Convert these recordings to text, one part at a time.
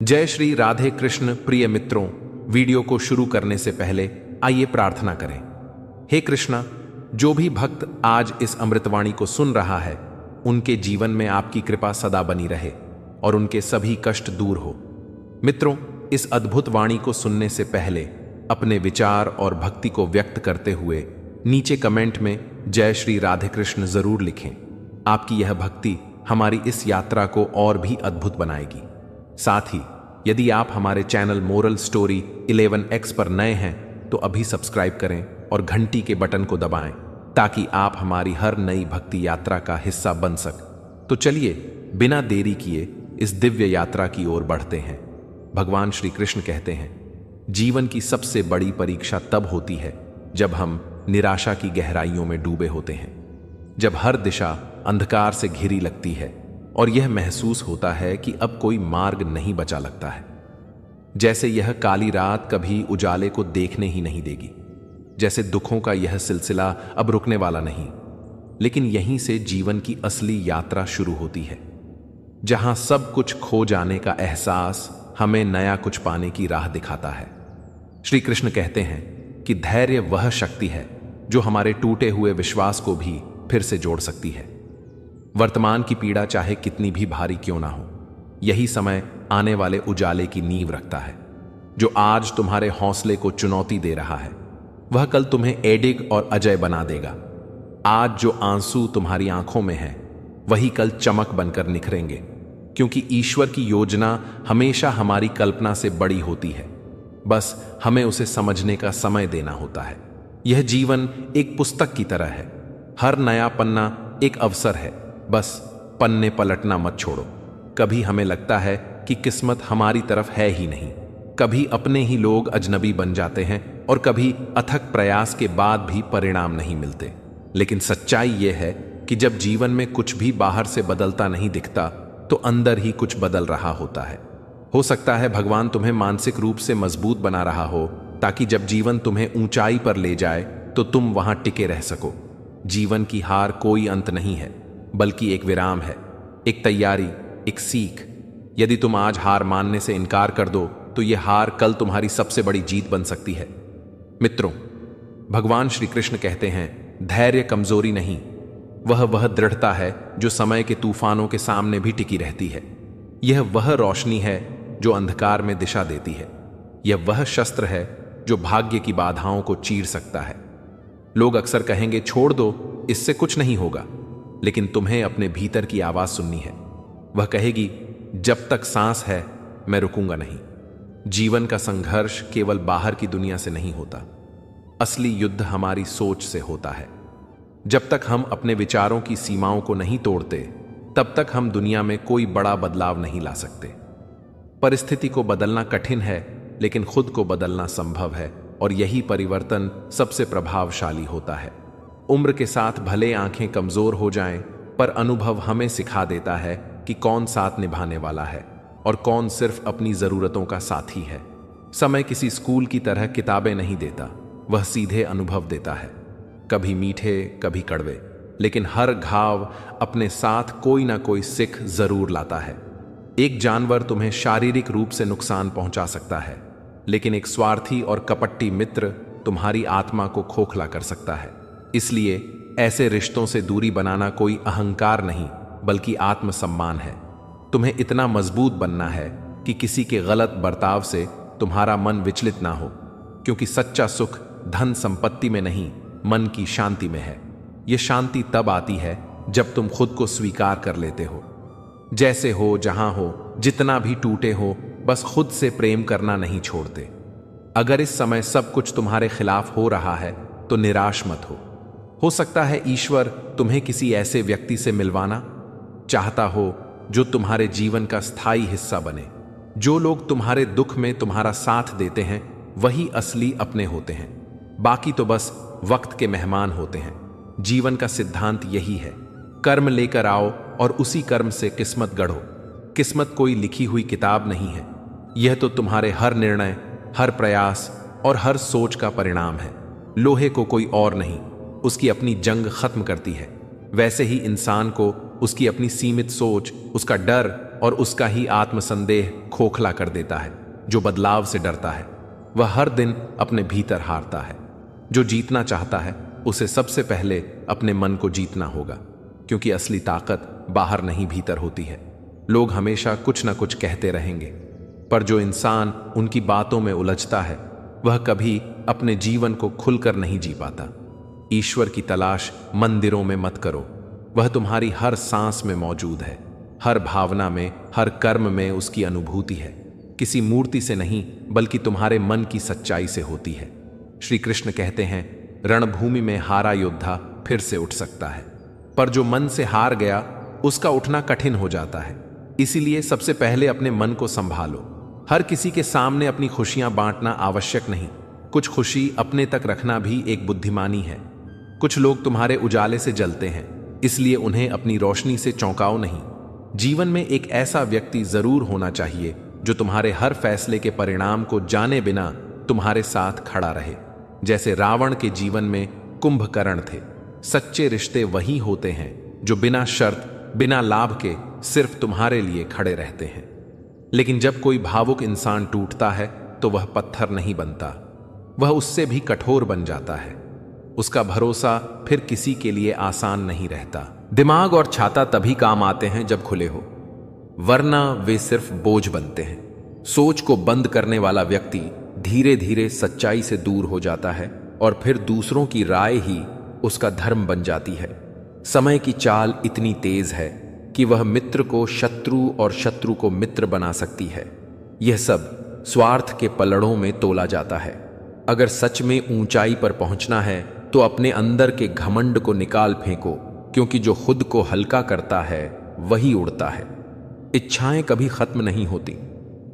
जय श्री राधे कृष्ण। प्रिय मित्रों, वीडियो को शुरू करने से पहले आइए प्रार्थना करें। हे कृष्णा, जो भी भक्त आज इस अमृतवाणी को सुन रहा है, उनके जीवन में आपकी कृपा सदा बनी रहे और उनके सभी कष्ट दूर हो। मित्रों, इस अद्भुत वाणी को सुनने से पहले अपने विचार और भक्ति को व्यक्त करते हुए नीचे कमेंट में जय श्री राधे कृष्ण जरूर लिखें। आपकी यह भक्ति हमारी इस यात्रा को और भी अद्भुत बनाएगी। साथ ही यदि आप हमारे चैनल मोरल स्टोरी 11X पर नए हैं तो अभी सब्सक्राइब करें और घंटी के बटन को दबाएं ताकि आप हमारी हर नई भक्ति यात्रा का हिस्सा बन सकें। तो चलिए बिना देरी किए इस दिव्य यात्रा की ओर बढ़ते हैं। भगवान श्री कृष्ण कहते हैं, जीवन की सबसे बड़ी परीक्षा तब होती है जब हम निराशा की गहराइयों में डूबे होते हैं, जब हर दिशा अंधकार से घिरी लगती है और यह महसूस होता है कि अब कोई मार्ग नहीं बचा लगता है। जैसे यह काली रात कभी उजाले को देखने ही नहीं देगी, जैसे दुखों का यह सिलसिला अब रुकने वाला नहीं। लेकिन यहीं से जीवन की असली यात्रा शुरू होती है, जहां सब कुछ खो जाने का एहसास हमें नया कुछ पाने की राह दिखाता है। श्री कृष्ण कहते हैं कि धैर्य वह शक्ति है जो हमारे टूटे हुए विश्वास को भी फिर से जोड़ सकती है। वर्तमान की पीड़ा चाहे कितनी भी भारी क्यों ना हो, यही समय आने वाले उजाले की नींव रखता है। जो आज तुम्हारे हौसले को चुनौती दे रहा है, वह कल तुम्हें एडिग और अजय बना देगा। आज जो आंसू तुम्हारी आंखों में है, वही कल चमक बनकर निखरेंगे, क्योंकि ईश्वर की योजना हमेशा हमारी कल्पना से बड़ी होती है। बस हमें उसे समझने का समय देना होता है। यह जीवन एक पुस्तक की तरह है। हर नया पन्ना एक अवसर है, बस पन्ने पलटना मत छोड़ो। कभी हमें लगता है कि किस्मत हमारी तरफ है ही नहीं, कभी अपने ही लोग अजनबी बन जाते हैं और कभी अथक प्रयास के बाद भी परिणाम नहीं मिलते। लेकिन सच्चाई यह है कि जब जीवन में कुछ भी बाहर से बदलता नहीं दिखता, तो अंदर ही कुछ बदल रहा होता है। हो सकता है भगवान तुम्हें मानसिक रूप से मजबूत बना रहा हो, ताकि जब जीवन तुम्हें ऊंचाई पर ले जाए तो तुम वहां टिके रह सको। जीवन की हार कोई अंत नहीं है, बल्कि एक विराम है, एक तैयारी, एक सीख। यदि तुम आज हार मानने से इनकार कर दो, तो यह हार कल तुम्हारी सबसे बड़ी जीत बन सकती है। मित्रों, भगवान श्री कृष्ण कहते हैं, धैर्य कमजोरी नहीं, वह दृढ़ता है जो समय के तूफानों के सामने भी टिकी रहती है। यह वह रोशनी है जो अंधकार में दिशा देती है। यह वह शस्त्र है जो भाग्य की बाधाओं को चीर सकता है। लोग अक्सर कहेंगे, छोड़ दो, इससे कुछ नहीं होगा। लेकिन तुम्हें अपने भीतर की आवाज सुननी है। वह कहेगी, जब तक सांस है मैं रुकूंगा नहीं। जीवन का संघर्ष केवल बाहर की दुनिया से नहीं होता, असली युद्ध हमारी सोच से होता है। जब तक हम अपने विचारों की सीमाओं को नहीं तोड़ते, तब तक हम दुनिया में कोई बड़ा बदलाव नहीं ला सकते। परिस्थिति को बदलना कठिन है, लेकिन खुद को बदलना संभव है, और यही परिवर्तन सबसे प्रभावशाली होता है। उम्र के साथ भले आंखें कमजोर हो जाएं, पर अनुभव हमें सिखा देता है कि कौन साथ निभाने वाला है और कौन सिर्फ अपनी जरूरतों का साथी है। समय किसी स्कूल की तरह किताबें नहीं देता, वह सीधे अनुभव देता है, कभी मीठे कभी कड़वे, लेकिन हर घाव अपने साथ कोई ना कोई सिख जरूर लाता है। एक जानवर तुम्हें शारीरिक रूप से नुकसान पहुंचा सकता है, लेकिन एक स्वार्थी और कपटी मित्र तुम्हारी आत्मा को खोखला कर सकता है। इसलिए ऐसे रिश्तों से दूरी बनाना कोई अहंकार नहीं, बल्कि आत्मसम्मान है। तुम्हें इतना मजबूत बनना है कि किसी के गलत बर्ताव से तुम्हारा मन विचलित ना हो, क्योंकि सच्चा सुख धन संपत्ति में नहीं, मन की शांति में है। यह शांति तब आती है जब तुम खुद को स्वीकार कर लेते हो, जैसे हो, जहां हो, जितना भी टूटे हो, बस खुद से प्रेम करना नहीं छोड़ते। अगर इस समय सब कुछ तुम्हारे खिलाफ हो रहा है, तो निराश मत हो सकता है ईश्वर तुम्हें किसी ऐसे व्यक्ति से मिलवाना चाहता हो जो तुम्हारे जीवन का स्थायी हिस्सा बने। जो लोग तुम्हारे दुख में तुम्हारा साथ देते हैं, वही असली अपने होते हैं, बाकी तो बस वक्त के मेहमान होते हैं। जीवन का सिद्धांत यही है, कर्म लेकर आओ और उसी कर्म से किस्मत गढ़ो। किस्मत कोई लिखी हुई किताब नहीं है, यह तो तुम्हारे हर निर्णय, हर प्रयास और हर सोच का परिणाम है। लोहे को कोई और नहीं, उसकी अपनी जंग खत्म करती है। वैसे ही इंसान को उसकी अपनी सीमित सोच, उसका डर और उसका ही आत्मसंदेह खोखला कर देता है। जो बदलाव से डरता है वह हर दिन अपने भीतर हारता है। जो जीतना चाहता है उसे सबसे पहले अपने मन को जीतना होगा, क्योंकि असली ताकत बाहर नहीं भीतर होती है। लोग हमेशा कुछ न कुछ कहते रहेंगे, पर जो इंसान उनकी बातों में उलझता है वह कभी अपने जीवन को खुलकर नहीं जी पाता। ईश्वर की तलाश मंदिरों में मत करो, वह तुम्हारी हर सांस में मौजूद है, हर भावना में, हर कर्म में उसकी अनुभूति है। किसी मूर्ति से नहीं बल्कि तुम्हारे मन की सच्चाई से होती है। श्री कृष्ण कहते हैं, रणभूमि में हारा योद्धा फिर से उठ सकता है, पर जो मन से हार गया उसका उठना कठिन हो जाता है। इसीलिए सबसे पहले अपने मन को संभालो। हर किसी के सामने अपनी खुशियां बांटना आवश्यक नहीं। कुछ खुशी अपने तक रखना भी एक बुद्धिमानी है। कुछ लोग तुम्हारे उजाले से जलते हैं, इसलिए उन्हें अपनी रोशनी से चौंकाओ नहीं। जीवन में एक ऐसा व्यक्ति जरूर होना चाहिए जो तुम्हारे हर फैसले के परिणाम को जाने बिना तुम्हारे साथ खड़ा रहे। जैसे रावण के जीवन में कुंभकर्ण थे। सच्चे रिश्ते वही होते हैं जो बिना शर्त, बिना लाभ के सिर्फ तुम्हारे लिए खड़े रहते हैं। लेकिन जब कोई भावुक इंसान टूटता है तो वह पत्थर नहीं बनता, वह उससे भी कठोर बन जाता है। उसका भरोसा फिर किसी के लिए आसान नहीं रहता। दिमाग और छाता तभी काम आते हैं जब खुले हो, वरना वे सिर्फ बोझ बनते हैं। सोच को बंद करने वाला व्यक्ति धीरे धीरे सच्चाई से दूर हो जाता है और फिर दूसरों की राय ही उसका धर्म बन जाती है। समय की चाल इतनी तेज है कि वह मित्र को शत्रु और शत्रु को मित्र बना सकती है। यह सब स्वार्थ के पलड़ों में तोला जाता है। अगर सच में ऊंचाई पर पहुंचना है तो अपने अंदर के घमंड को निकाल फेंको, क्योंकि जो खुद को हल्का करता है वही उड़ता है। इच्छाएं कभी खत्म नहीं होती,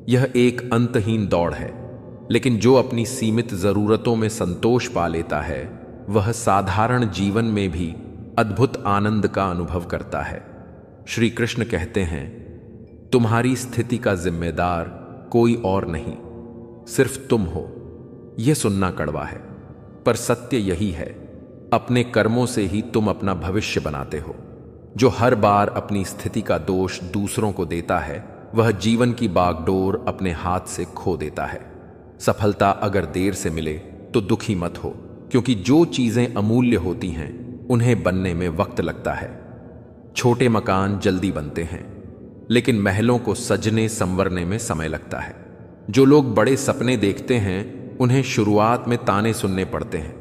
यह एक अंतहीन दौड़ है। लेकिन जो अपनी सीमित जरूरतों में संतोष पा लेता है वह साधारण जीवन में भी अद्भुत आनंद का अनुभव करता है। श्री कृष्ण कहते हैं, तुम्हारी स्थिति का जिम्मेदार कोई और नहीं, सिर्फ तुम हो। यह सुनना कड़वा है, पर सत्य यही है। अपने कर्मों से ही तुम अपना भविष्य बनाते हो। जो हर बार अपनी स्थिति का दोष दूसरों को देता है वह जीवन की बागडोर अपने हाथ से खो देता है। सफलता अगर देर से मिले तो दुखी मत हो, क्योंकि जो चीजें अमूल्य होती हैं उन्हें बनने में वक्त लगता है। छोटे मकान जल्दी बनते हैं, लेकिन महलों को सजने संवरने में समय लगता है। जो लोग बड़े सपने देखते हैं उन्हें शुरुआत में ताने सुनने पड़ते हैं,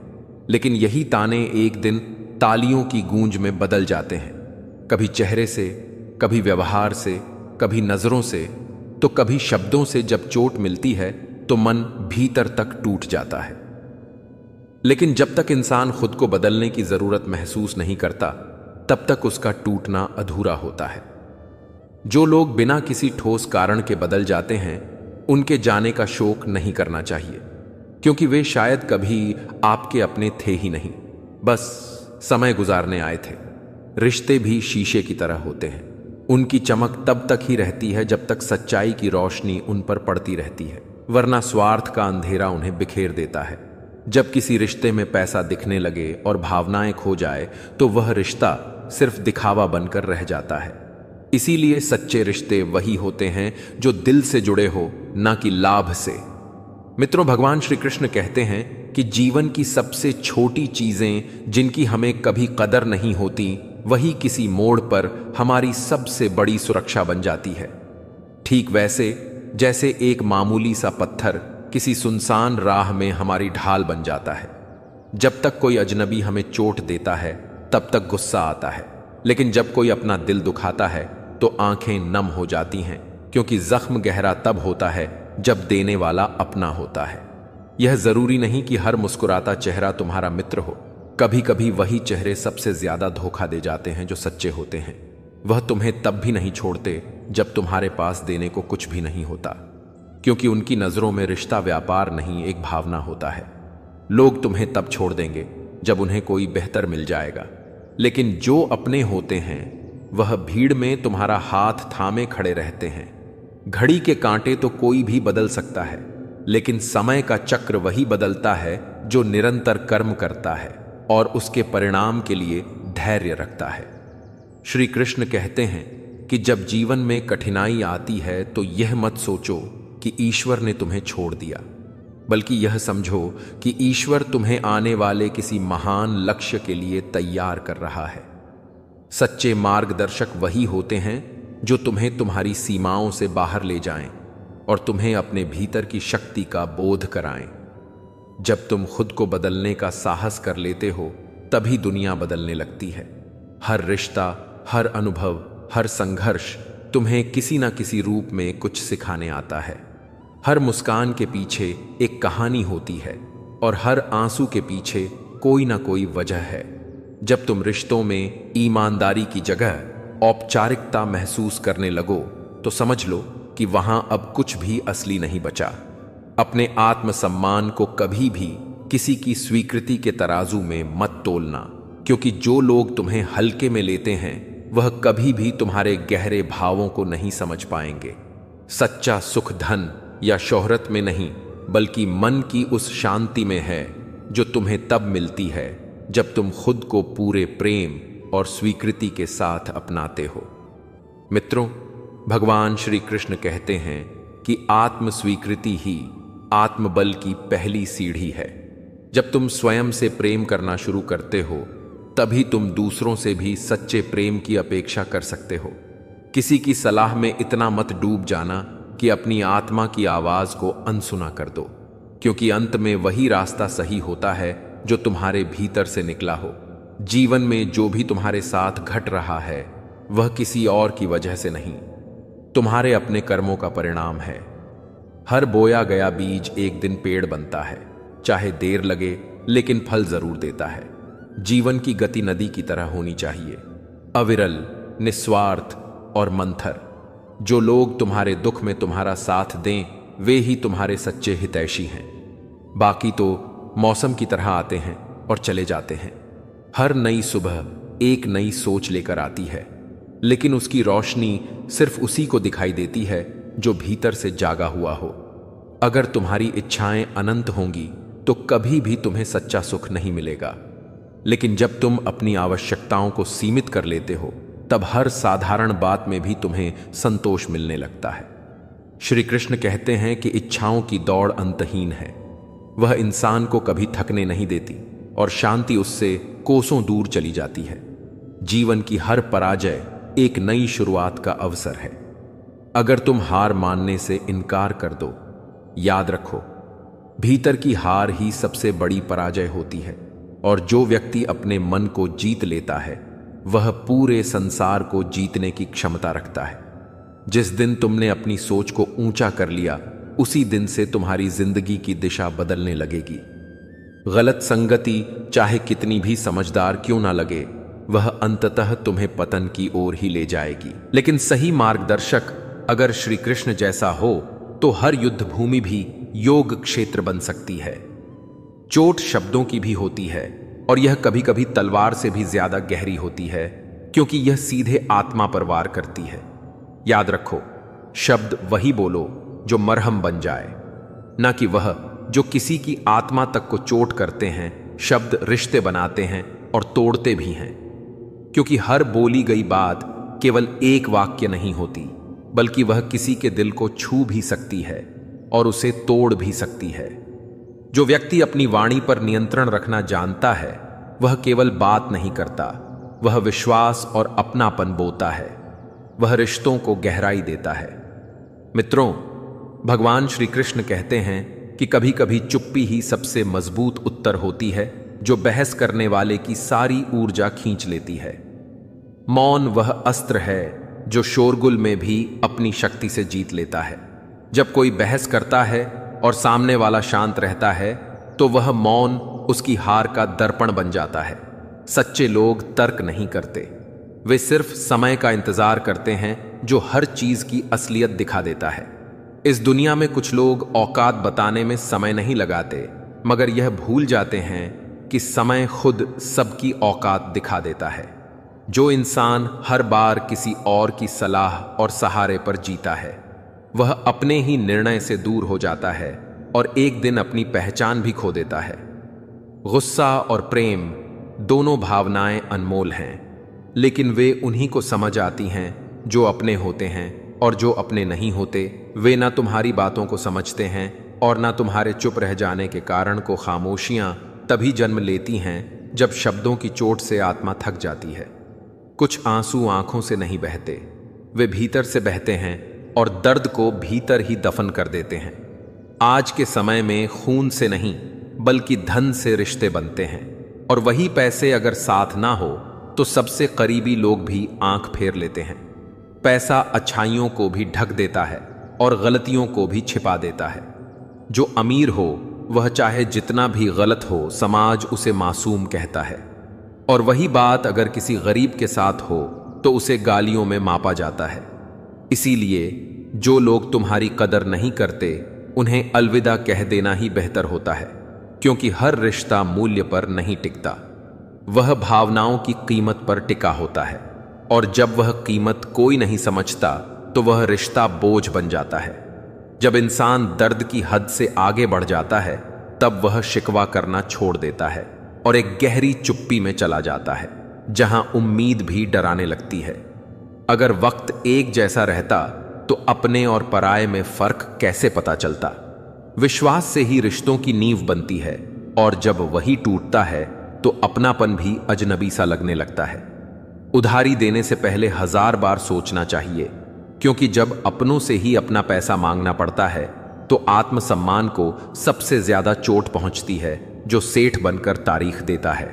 लेकिन यही ताने एक दिन तालियों की गूंज में बदल जाते हैं। कभी चेहरे से, कभी व्यवहार से, कभी नजरों से, तो कभी शब्दों से जब चोट मिलती है तो मन भीतर तक टूट जाता है। लेकिन जब तक इंसान खुद को बदलने की जरूरत महसूस नहीं करता तब तक उसका टूटना अधूरा होता है। जो लोग बिना किसी ठोस कारण के बदल जाते हैं उनके जाने का शोक नहीं करना चाहिए, क्योंकि वे शायद कभी आपके अपने थे ही नहीं, बस समय गुजारने आए थे। रिश्ते भी शीशे की तरह होते हैं, उनकी चमक तब तक ही रहती है जब तक सच्चाई की रोशनी उन पर पड़ती रहती है, वरना स्वार्थ का अंधेरा उन्हें बिखेर देता है। जब किसी रिश्ते में पैसा दिखने लगे और भावनाएं खो जाए तो वह रिश्ता सिर्फ दिखावा बनकर रह जाता है। इसीलिए सच्चे रिश्ते वही होते हैं जो दिल से जुड़े हो, ना कि लाभ से। मित्रों, भगवान श्री कृष्ण कहते हैं कि जीवन की सबसे छोटी चीजें जिनकी हमें कभी कदर नहीं होती, वही किसी मोड़ पर हमारी सबसे बड़ी सुरक्षा बन जाती है। ठीक वैसे जैसे एक मामूली सा पत्थर किसी सुनसान राह में हमारी ढाल बन जाता है। जब तक कोई अजनबी हमें चोट देता है तब तक गुस्सा आता है, लेकिन जब कोई अपना दिल दुखाता है तो आंखें नम हो जाती हैं, क्योंकि जख्म गहरा तब होता है जब देने वाला अपना होता है। यह जरूरी नहीं कि हर मुस्कुराता चेहरा तुम्हारा मित्र हो। कभी कभी वही चेहरे सबसे ज्यादा धोखा दे जाते हैं जो सच्चे होते हैं। वह तुम्हें तब भी नहीं छोड़ते जब तुम्हारे पास देने को कुछ भी नहीं होता, क्योंकि उनकी नजरों में रिश्ता व्यापार नहीं, एक भावना होता है। लोग तुम्हें तब छोड़ देंगे जब उन्हें कोई बेहतर मिल जाएगा, लेकिन जो अपने होते हैं वह भीड़ में तुम्हारा हाथ थामे खड़े रहते हैं। घड़ी के कांटे तो कोई भी बदल सकता है, लेकिन समय का चक्र वही बदलता है जो निरंतर कर्म करता है और उसके परिणाम के लिए धैर्य रखता है। श्री कृष्ण कहते हैं, कि जब जीवन में कठिनाई आती है तो यह मत सोचो कि ईश्वर ने तुम्हें छोड़ दिया, बल्कि यह समझो कि ईश्वर तुम्हें आने वाले किसी महान लक्ष्य के लिए तैयार कर रहा है। सच्चे मार्गदर्शक वही होते हैं जो तुम्हें तुम्हारी सीमाओं से बाहर ले जाएं और तुम्हें अपने भीतर की शक्ति का बोध कराएं। जब तुम खुद को बदलने का साहस कर लेते हो, तभी दुनिया बदलने लगती है। हर रिश्ता, हर अनुभव, हर संघर्ष तुम्हें किसी ना किसी रूप में कुछ सिखाने आता है। हर मुस्कान के पीछे एक कहानी होती है और हर आंसू के पीछे कोई ना कोई वजह है। जब तुम रिश्तों में ईमानदारी की जगह औपचारिकता महसूस करने लगो तो समझ लो कि वहां अब कुछ भी असली नहीं बचा। अपने आत्मसम्मान को कभी भी किसी की स्वीकृति के तराजू में मत तोलना, क्योंकि जो लोग तुम्हें हल्के में लेते हैं वह कभी भी तुम्हारे गहरे भावों को नहीं समझ पाएंगे। सच्चा सुख धन या शोहरत में नहीं, बल्कि मन की उस शांति में है जो तुम्हें तब मिलती है जब तुम खुद को पूरे प्रेम और स्वीकृति के साथ अपनाते हो। मित्रों, भगवान श्री कृष्ण कहते हैं कि आत्म स्वीकृति ही आत्मबल की पहली सीढ़ी है। जब तुम स्वयं से प्रेम करना शुरू करते हो, तभी तुम दूसरों से भी सच्चे प्रेम की अपेक्षा कर सकते हो। किसी की सलाह में इतना मत डूब जाना कि अपनी आत्मा की आवाज को अनसुना कर दो, क्योंकि अंत में वही रास्ता सही होता है जो तुम्हारे भीतर से निकला हो। जीवन में जो भी तुम्हारे साथ घट रहा है वह किसी और की वजह से नहीं, तुम्हारे अपने कर्मों का परिणाम है। हर बोया गया बीज एक दिन पेड़ बनता है, चाहे देर लगे लेकिन फल जरूर देता है। जीवन की गति नदी की तरह होनी चाहिए, अविरल, निस्वार्थ और मंथर। जो लोग तुम्हारे दुख में तुम्हारा साथ दें वे ही तुम्हारे सच्चे हितैषी हैं। बाकी तो मौसम की तरह आते हैं और चले जाते हैं। हर नई सुबह एक नई सोच लेकर आती है, लेकिन उसकी रोशनी सिर्फ उसी को दिखाई देती है जो भीतर से जागा हुआ हो। अगर तुम्हारी इच्छाएं अनंत होंगी तो कभी भी तुम्हें सच्चा सुख नहीं मिलेगा, लेकिन जब तुम अपनी आवश्यकताओं को सीमित कर लेते हो तब हर साधारण बात में भी तुम्हें संतोष मिलने लगता है। श्री कृष्ण कहते हैं कि इच्छाओं की दौड़ अंतहीन है, वह इंसान को कभी थकने नहीं देती और शांति उससे कोसों दूर चली जाती है। जीवन की हर पराजय एक नई शुरुआत का अवसर है। अगर तुम हार मानने से इनकार कर दो, याद रखो, भीतर की हार ही सबसे बड़ी पराजय होती है, और जो व्यक्ति अपने मन को जीत लेता है वह पूरे संसार को जीतने की क्षमता रखता है। जिस दिन तुमने अपनी सोच को ऊंचा कर लिया, उसी दिन से तुम्हारी जिंदगी की दिशा बदलने लगेगी। गलत संगति चाहे कितनी भी समझदार क्यों ना लगे, वह अंततः तुम्हें पतन की ओर ही ले जाएगी। लेकिन सही मार्गदर्शक अगर श्री कृष्ण जैसा हो तो हर युद्ध भूमि भी योग क्षेत्र बन सकती है। चोट शब्दों की भी होती है और यह कभी कभी तलवार से भी ज्यादा गहरी होती है, क्योंकि यह सीधे आत्मा पर वार करती है। याद रखो, शब्द वही बोलो जो मरहम बन जाए, ना कि वह जो किसी की आत्मा तक को चोट करते हैं। शब्द रिश्ते बनाते हैं और तोड़ते भी हैं, क्योंकि हर बोली गई बात केवल एक वाक्य नहीं होती, बल्कि वह किसी के दिल को छू भी सकती है और उसे तोड़ भी सकती है। जो व्यक्ति अपनी वाणी पर नियंत्रण रखना जानता है वह केवल बात नहीं करता, वह विश्वास और अपनापन बोता है। वह रिश्तों को गहराई देता है। मित्रों, भगवान श्री कृष्ण कहते हैं कि कभी कभी चुप्पी ही सबसे मजबूत उत्तर होती है, जो बहस करने वाले की सारी ऊर्जा खींच लेती है। मौन वह अस्त्र है जो शोरगुल में भी अपनी शक्ति से जीत लेता है। जब कोई बहस करता है और सामने वाला शांत रहता है तो वह मौन उसकी हार का दर्पण बन जाता है। सच्चे लोग तर्क नहीं करते, वे सिर्फ समय का इंतजार करते हैं जो हर चीज की असलियत दिखा देता है। इस दुनिया में कुछ लोग औकात बताने में समय नहीं लगाते, मगर यह भूल जाते हैं कि समय खुद सबकी औकात दिखा देता है। जो इंसान हर बार किसी और की सलाह और सहारे पर जीता है वह अपने ही निर्णय से दूर हो जाता है और एक दिन अपनी पहचान भी खो देता है। गुस्सा और प्रेम दोनों भावनाएं अनमोल हैं, लेकिन वे उन्हीं को समझ आती हैं जो अपने होते हैं और जो अपने नहीं होते, वे ना तुम्हारी बातों को समझते हैं और ना तुम्हारे चुप रह जाने के कारण को खामोशियां तभी जन्म लेती हैं जब शब्दों की चोट से आत्मा थक जाती है। कुछ आंसू आंखों से नहीं बहते, वे भीतर से बहते हैं और दर्द को भीतर ही दफन कर देते हैं। आज के समय में खून से नहीं बल्कि धन से रिश्ते बनते हैं, और वही पैसे अगर साथ ना हो तो सबसे करीबी लोग भी आंख फेर लेते हैं। पैसा अच्छाइयों को भी ढक देता है और गलतियों को भी छिपा देता है। जो अमीर हो वह चाहे जितना भी गलत हो, समाज उसे मासूम कहता है, और वही बात अगर किसी गरीब के साथ हो तो उसे गालियों में मापा जाता है। इसीलिए जो लोग तुम्हारी कदर नहीं करते उन्हें अलविदा कह देना ही बेहतर होता है, क्योंकि हर रिश्ता मूल्य पर नहीं टिकता, वह भावनाओं की कीमत पर टिका होता है, और जब वह कीमत कोई नहीं समझता तो वह रिश्ता बोझ बन जाता है। जब इंसान दर्द की हद से आगे बढ़ जाता है तब वह शिकवा करना छोड़ देता है और एक गहरी चुप्पी में चला जाता है, जहां उम्मीद भी डराने लगती है। अगर वक्त एक जैसा रहता तो अपने और पराये में फर्क कैसे पता चलता? विश्वास से ही रिश्तों की नींव बनती है, और जब वही टूटता है तो अपनापन भी अजनबी सा लगने लगता है। उधारी देने से पहले 1000 बार सोचना चाहिए, क्योंकि जब अपनों से ही अपना पैसा मांगना पड़ता है तो आत्मसम्मान को सबसे ज्यादा चोट पहुंचती है। जो सेठ बनकर तारीख देता है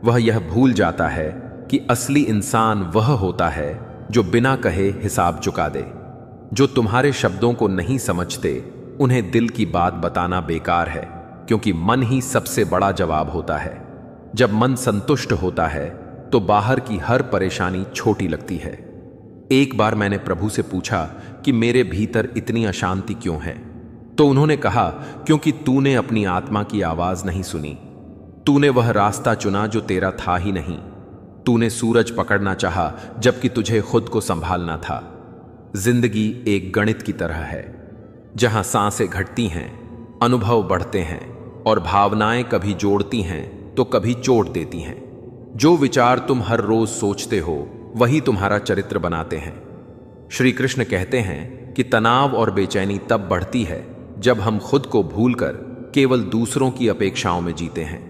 वह यह भूल जाता है कि असली इंसान वह होता है जो बिना कहे हिसाब चुका दे। जो तुम्हारे शब्दों को नहीं समझते उन्हें दिल की बात बताना बेकार है, क्योंकि मन ही सबसे बड़ा जवाब होता है। जब मन संतुष्ट होता है तो बाहर की हर परेशानी छोटी लगती है। एक बार मैंने प्रभु से पूछा कि मेरे भीतर इतनी अशांति क्यों है, तो उन्होंने कहा, क्योंकि तूने अपनी आत्मा की आवाज नहीं सुनी। तूने वह रास्ता चुना जो तेरा था ही नहीं। तूने सूरज पकड़ना चाहा जबकि तुझे खुद को संभालना था। जिंदगी एक गणित की तरह है, जहां सांसें घटती हैं, अनुभव बढ़ते हैं और भावनाएं कभी जोड़ती हैं तो कभी चोट देती हैं। जो विचार तुम हर रोज सोचते हो वही तुम्हारा चरित्र बनाते हैं। श्री कृष्ण कहते हैं कि तनाव और बेचैनी तब बढ़ती है जब हम खुद को भूलकर केवल दूसरों की अपेक्षाओं में जीते हैं।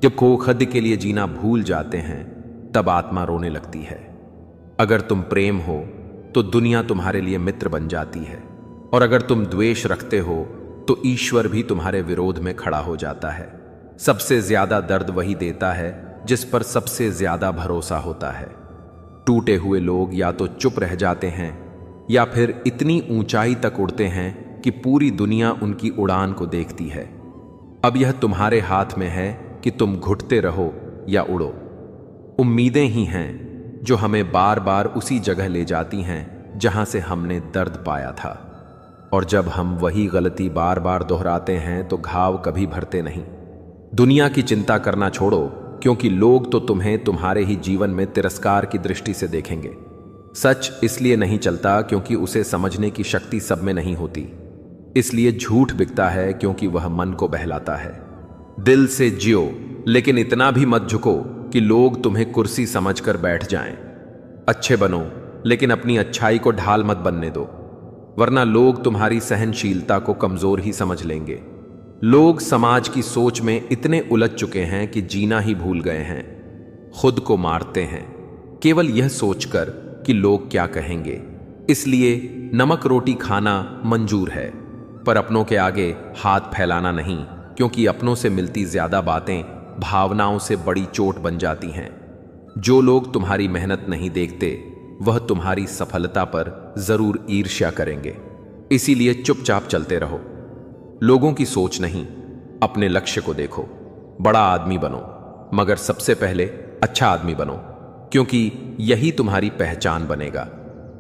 जब खुद के लिए जीना भूल जाते हैं तब आत्मा रोने लगती है। अगर तुम प्रेम हो तो दुनिया तुम्हारे लिए मित्र बन जाती है, और अगर तुम द्वेष रखते हो तो ईश्वर भी तुम्हारे विरोध में खड़ा हो जाता है। सबसे ज्यादा दर्द वही देता है जिस पर सबसे ज्यादा भरोसा होता है। टूटे हुए लोग या तो चुप रह जाते हैं या फिर इतनी ऊंचाई तक उड़ते हैं कि पूरी दुनिया उनकी उड़ान को देखती है। अब यह तुम्हारे हाथ में है कि तुम घुटते रहो या उड़ो। उम्मीदें ही हैं जो हमें बार बार उसी जगह ले जाती हैं जहां से हमने दर्द पाया था, और जब हम वही गलती बार बार दोहराते हैं तो घाव कभी भरते नहीं। दुनिया की चिंता करना छोड़ो, क्योंकि लोग तो तुम्हें तुम्हारे ही जीवन में तिरस्कार की दृष्टि से देखेंगे। सच इसलिए नहीं चलता क्योंकि उसे समझने की शक्ति सब में नहीं होती। इसलिए झूठ बिकता है क्योंकि वह मन को बहलाता है। दिल से जियो, लेकिन इतना भी मत झुको कि लोग तुम्हें कुर्सी समझकर बैठ जाएं। अच्छे बनो, लेकिन अपनी अच्छाई को ढाल मत बनने दो, वरना लोग तुम्हारी सहनशीलता को कमजोर ही समझ लेंगे। लोग समाज की सोच में इतने उलझ चुके हैं कि जीना ही भूल गए हैं। खुद को मारते हैं केवल यह सोचकर कि लोग क्या कहेंगे। इसलिए नमक रोटी खाना मंजूर है, पर अपनों के आगे हाथ फैलाना नहीं, क्योंकि अपनों से मिलती ज्यादा बातें भावनाओं से बड़ी चोट बन जाती हैं। जो लोग तुम्हारी मेहनत नहीं देखते वह तुम्हारी सफलता पर जरूर ईर्ष्या करेंगे। इसीलिए चुपचाप चलते रहो। लोगों की सोच नहीं, अपने लक्ष्य को देखो। बड़ा आदमी बनो, मगर सबसे पहले अच्छा आदमी बनो, क्योंकि यही तुम्हारी पहचान बनेगा।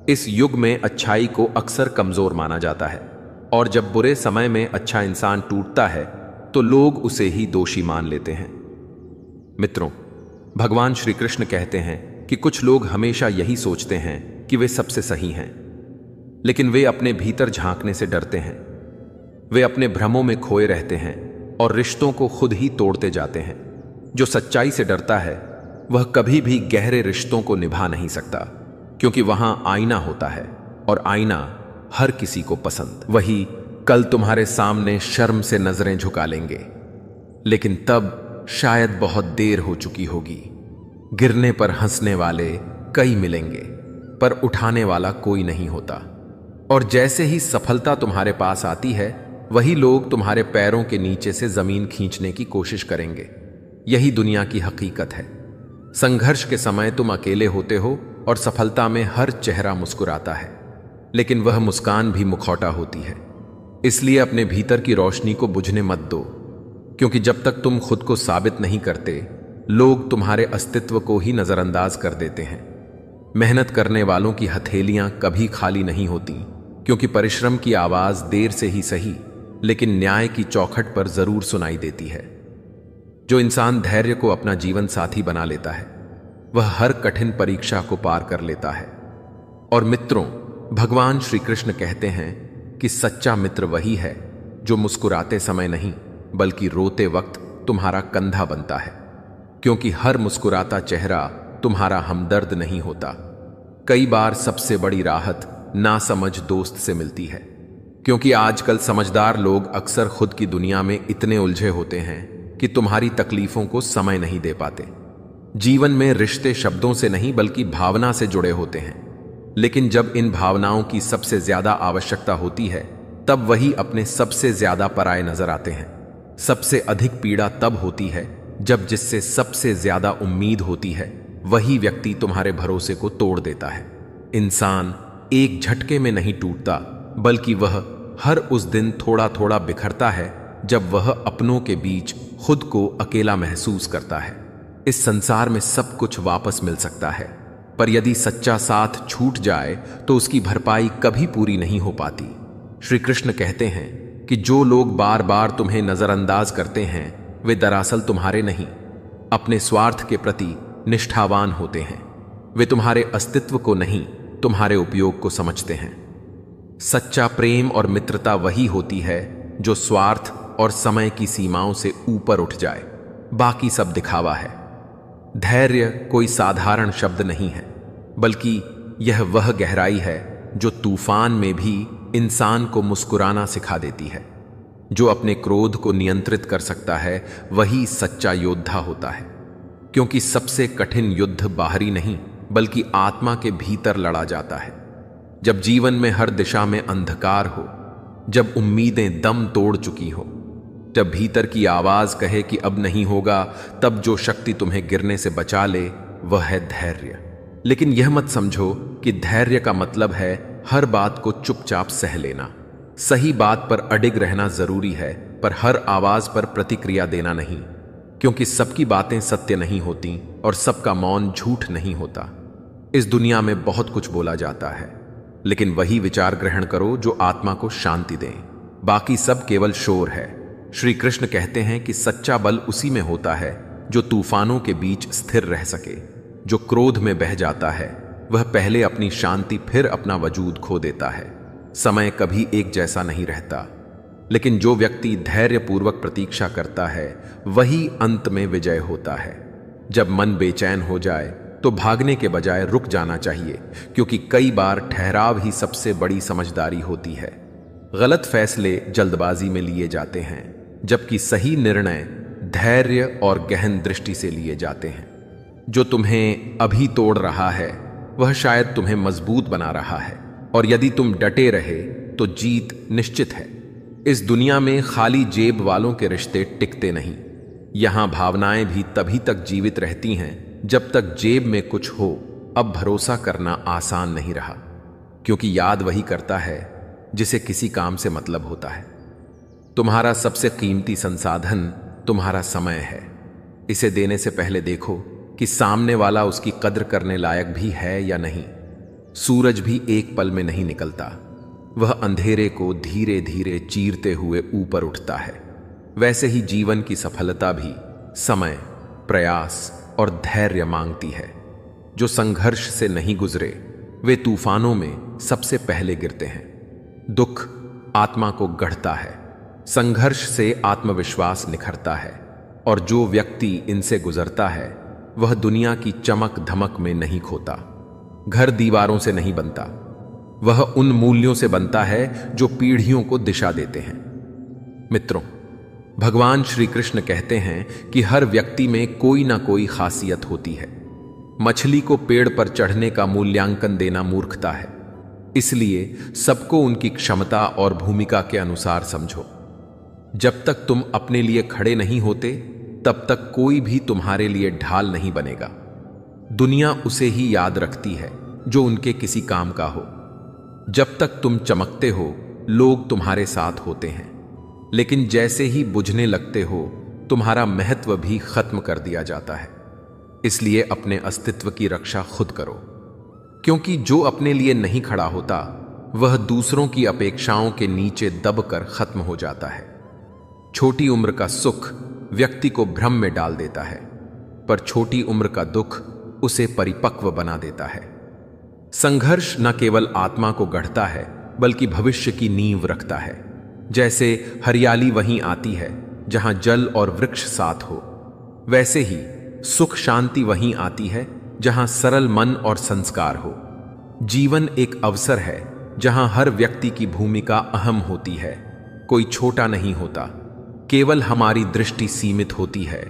इस युग में अच्छाई को अक्सर कमजोर माना जाता है, और जब बुरे समय में अच्छा इंसान टूटता है तो लोग उसे ही दोषी मान लेते हैं। मित्रों, भगवान श्री कृष्ण कहते हैं कि कुछ लोग हमेशा यही सोचते हैं कि वे सबसे सही हैं, लेकिन वे अपने भीतर झांकने से डरते हैं। वे अपने भ्रमों में खोए रहते हैं और रिश्तों को खुद ही तोड़ते जाते हैं। जो सच्चाई से डरता है वह कभी भी गहरे रिश्तों को निभा नहीं सकता। क्योंकि वहां आईना होता है और आईना हर किसी को पसंद। वही कल तुम्हारे सामने शर्म से नजरें झुका लेंगे, लेकिन तब शायद बहुत देर हो चुकी होगी। गिरने पर हंसने वाले कई मिलेंगे, पर उठाने वाला कोई नहीं होता। और जैसे ही सफलता तुम्हारे पास आती है, वही लोग तुम्हारे पैरों के नीचे से जमीन खींचने की कोशिश करेंगे। यही दुनिया की हकीकत है। संघर्ष के समय तुम अकेले होते हो और सफलता में हर चेहरा मुस्कुराता है, लेकिन वह मुस्कान भी मुखौटा होती है। इसलिए अपने भीतर की रोशनी को बुझने मत दो, क्योंकि जब तक तुम खुद को साबित नहीं करते, लोग तुम्हारे अस्तित्व को ही नजरअंदाज कर देते हैं। मेहनत करने वालों की हथेलियां कभी खाली नहीं होती, क्योंकि परिश्रम की आवाज देर से ही सही, लेकिन न्याय की चौखट पर जरूर सुनाई देती है। जो इंसान धैर्य को अपना जीवन साथी बना लेता है, वह हर कठिन परीक्षा को पार कर लेता है। और मित्रों, भगवान श्री कृष्ण कहते हैं कि सच्चा मित्र वही है जो मुस्कुराते समय नहीं, बल्कि रोते वक्त तुम्हारा कंधा बनता है, क्योंकि हर मुस्कुराता चेहरा तुम्हारा हमदर्द नहीं होता। कई बार सबसे बड़ी राहत नासमझ दोस्त से मिलती है, क्योंकि आजकल समझदार लोग अक्सर खुद की दुनिया में इतने उलझे होते हैं कि तुम्हारी तकलीफों को समय नहीं दे पाते। जीवन में रिश्ते शब्दों से नहीं बल्कि भावना से जुड़े होते हैं, लेकिन जब इन भावनाओं की सबसे ज्यादा आवश्यकता होती है, तब वही अपने सबसे ज्यादा पराये नजर आते हैं। सबसे अधिक पीड़ा तब होती है जब जिससे सबसे ज्यादा उम्मीद होती है, वही व्यक्ति तुम्हारे भरोसे को तोड़ देता है। इंसान एक झटके में नहीं टूटता, बल्कि वह हर उस दिन थोड़ा थोड़ा बिखरता है जब वह अपनों के बीच खुद को अकेला महसूस करता है। इस संसार में सब कुछ वापस मिल सकता है, पर यदि सच्चा साथ छूट जाए तो उसकी भरपाई कभी पूरी नहीं हो पाती। श्री कृष्ण कहते हैं कि जो लोग बार बार तुम्हें नजरअंदाज करते हैं, वे दरअसल तुम्हारे नहीं, अपने स्वार्थ के प्रति निष्ठावान होते हैं। वे तुम्हारे अस्तित्व को नहीं, तुम्हारे उपयोग को समझते हैं। सच्चा प्रेम और मित्रता वही होती है जो स्वार्थ और समय की सीमाओं से ऊपर उठ जाए। बाकी सब दिखावा है। धैर्य कोई साधारण शब्द नहीं है, बल्कि यह वह गहराई है जो तूफान में भी इंसान को मुस्कुराना सिखा देती है। जो अपने क्रोध को नियंत्रित कर सकता है, वही सच्चा योद्धा होता है, क्योंकि सबसे कठिन युद्ध बाहरी नहीं बल्कि आत्मा के भीतर लड़ा जाता है। जब जीवन में हर दिशा में अंधकार हो, जब उम्मीदें दम तोड़ चुकी हो, जब भीतर की आवाज कहे कि अब नहीं होगा, तब जो शक्ति तुम्हें गिरने से बचा ले वह है धैर्य। लेकिन यह मत समझो कि धैर्य का मतलब है हर बात को चुपचाप सह लेना। सही बात पर अडिग रहना जरूरी है, पर हर आवाज पर प्रतिक्रिया देना नहीं, क्योंकि सबकी बातें सत्य नहीं होती और सबका मौन झूठ नहीं होता। इस दुनिया में बहुत कुछ बोला जाता है, लेकिन वही विचार ग्रहण करो जो आत्मा को शांति दें। बाकी सब केवल शोर है। श्री कृष्ण कहते हैं कि सच्चा बल उसी में होता है जो तूफानों के बीच स्थिर रह सके। जो क्रोध में बह जाता है, वह पहले अपनी शांति फिर अपना वजूद खो देता है। समय कभी एक जैसा नहीं रहता, लेकिन जो व्यक्ति धैर्यपूर्वक प्रतीक्षा करता है, वही अंत में विजय होता है। जब मन बेचैन हो जाए तो भागने के बजाय रुक जाना चाहिए, क्योंकि कई बार ठहराव ही सबसे बड़ी समझदारी होती है। गलत फैसले जल्दबाजी में लिए जाते हैं, जबकि सही निर्णय धैर्य और गहन दृष्टि से लिए जाते हैं। जो तुम्हें अभी तोड़ रहा है, वह शायद तुम्हें मजबूत बना रहा है, और यदि तुम डटे रहे तो जीत निश्चित है। इस दुनिया में खाली जेब वालों के रिश्ते टिकते नहीं। यहां भावनाएं भी तभी तक जीवित रहती हैं जब तक जेब में कुछ हो। अब भरोसा करना आसान नहीं रहा, क्योंकि याद वही करता है जिसे किसी काम से मतलब होता है। तुम्हारा सबसे कीमती संसाधन तुम्हारा समय है। इसे देने से पहले देखो कि सामने वाला उसकी कद्र करने लायक भी है या नहीं। सूरज भी एक पल में नहीं निकलता, वह अंधेरे को धीरे धीरे चीरते हुए ऊपर उठता है। वैसे ही जीवन की सफलता भी समय, प्रयास और धैर्य मांगती है। जो संघर्ष से नहीं गुजरे, वे तूफानों में सबसे पहले गिरते हैं। दुख आत्मा को गढ़ता है, संघर्ष से आत्मविश्वास निखरता है, और जो व्यक्ति इनसे गुजरता है, वह दुनिया की चमक धमक में नहीं खोता। घर दीवारों से नहीं बनता, वह उन मूल्यों से बनता है जो पीढ़ियों को दिशा देते हैं। मित्रों, भगवान श्री कृष्ण कहते हैं कि हर व्यक्ति में कोई ना कोई खासियत होती है। मछली को पेड़ पर चढ़ने का मूल्यांकन देना मूर्खता है। इसलिए सबको उनकी क्षमता और भूमिका के अनुसार समझो। जब तक तुम अपने लिए खड़े नहीं होते, तब तक कोई भी तुम्हारे लिए ढाल नहीं बनेगा। दुनिया उसे ही याद रखती है जो उनके किसी काम का हो। जब तक तुम चमकते हो, लोग तुम्हारे साथ होते हैं, लेकिन जैसे ही बुझने लगते हो, तुम्हारा महत्व भी खत्म कर दिया जाता है। इसलिए अपने अस्तित्व की रक्षा खुद करो, क्योंकि जो अपने लिए नहीं खड़ा होता, वह दूसरों की अपेक्षाओं के नीचे दबकर खत्म हो जाता है। छोटी उम्र का सुख व्यक्ति को भ्रम में डाल देता है, पर छोटी उम्र का दुख उसे परिपक्व बना देता है। संघर्ष न केवल आत्मा को गढ़ता है, बल्कि भविष्य की नींव रखता है। जैसे हरियाली वहीं आती है जहां जल और वृक्ष साथ हो, वैसे ही सुख शांति वहीं आती है जहां सरल मन और संस्कार हो। जीवन एक अवसर है जहां हर व्यक्ति की भूमिका अहम होती है। कोई छोटा नहीं होता, केवल हमारी दृष्टि सीमित होती है।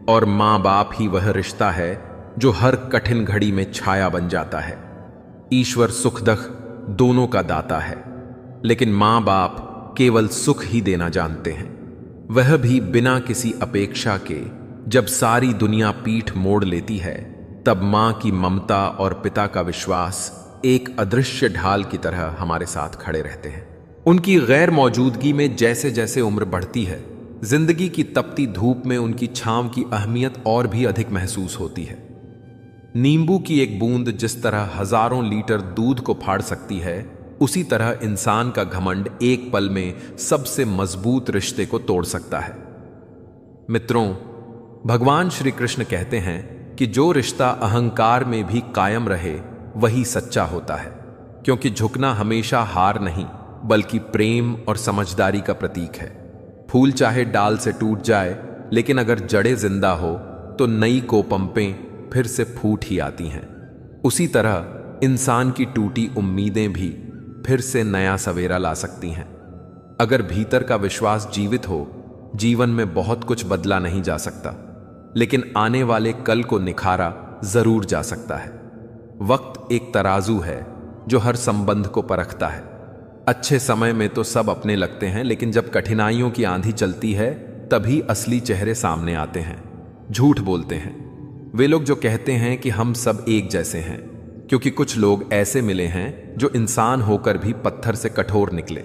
और मां बाप ही वह रिश्ता है जो हर कठिन घड़ी में छाया बन जाता है। ईश्वर सुख दुख दोनों का दाता है, लेकिन मां बाप केवल सुख ही देना जानते हैं, वह भी बिना किसी अपेक्षा के। जब सारी दुनिया पीठ मोड़ लेती है, तब मां की ममता और पिता का विश्वास एक अदृश्य ढाल की तरह हमारे साथ खड़े रहते हैं। उनकी गैर मौजूदगी में जैसे जैसे उम्र बढ़ती है, जिंदगी की तपती धूप में उनकी छांव की अहमियत और भी अधिक महसूस होती है। नींबू की एक बूंद जिस तरह हजारों लीटर दूध को फाड़ सकती है, उसी तरह इंसान का घमंड एक पल में सबसे मजबूत रिश्ते को तोड़ सकता है। मित्रों, भगवान श्री कृष्ण कहते हैं कि जो रिश्ता अहंकार में भी कायम रहे, वही सच्चा होता है, क्योंकि झुकना हमेशा हार नहीं, बल्कि प्रेम और समझदारी का प्रतीक है। फूल चाहे डाल से टूट जाए, लेकिन अगर जड़ें जिंदा हो तो नई कोपंपें फिर से फूट ही आती हैं। उसी तरह इंसान की टूटी उम्मीदें भी फिर से नया सवेरा ला सकती हैं। अगर भीतर का विश्वास जीवित हो, जीवन में बहुत कुछ बदला नहीं जा सकता, लेकिन आने वाले कल को निखारा जरूर जा सकता है। वक्त एक तराजू है जो हर संबंध को परखता है। अच्छे समय में तो सब अपने लगते हैं, लेकिन जब कठिनाइयों की आंधी चलती है, तभी असली चेहरे सामने आते हैं। झूठ बोलते हैं वे लोग जो कहते हैं कि हम सब एक जैसे हैं, क्योंकि कुछ लोग ऐसे मिले हैं जो इंसान होकर भी पत्थर से कठोर निकले।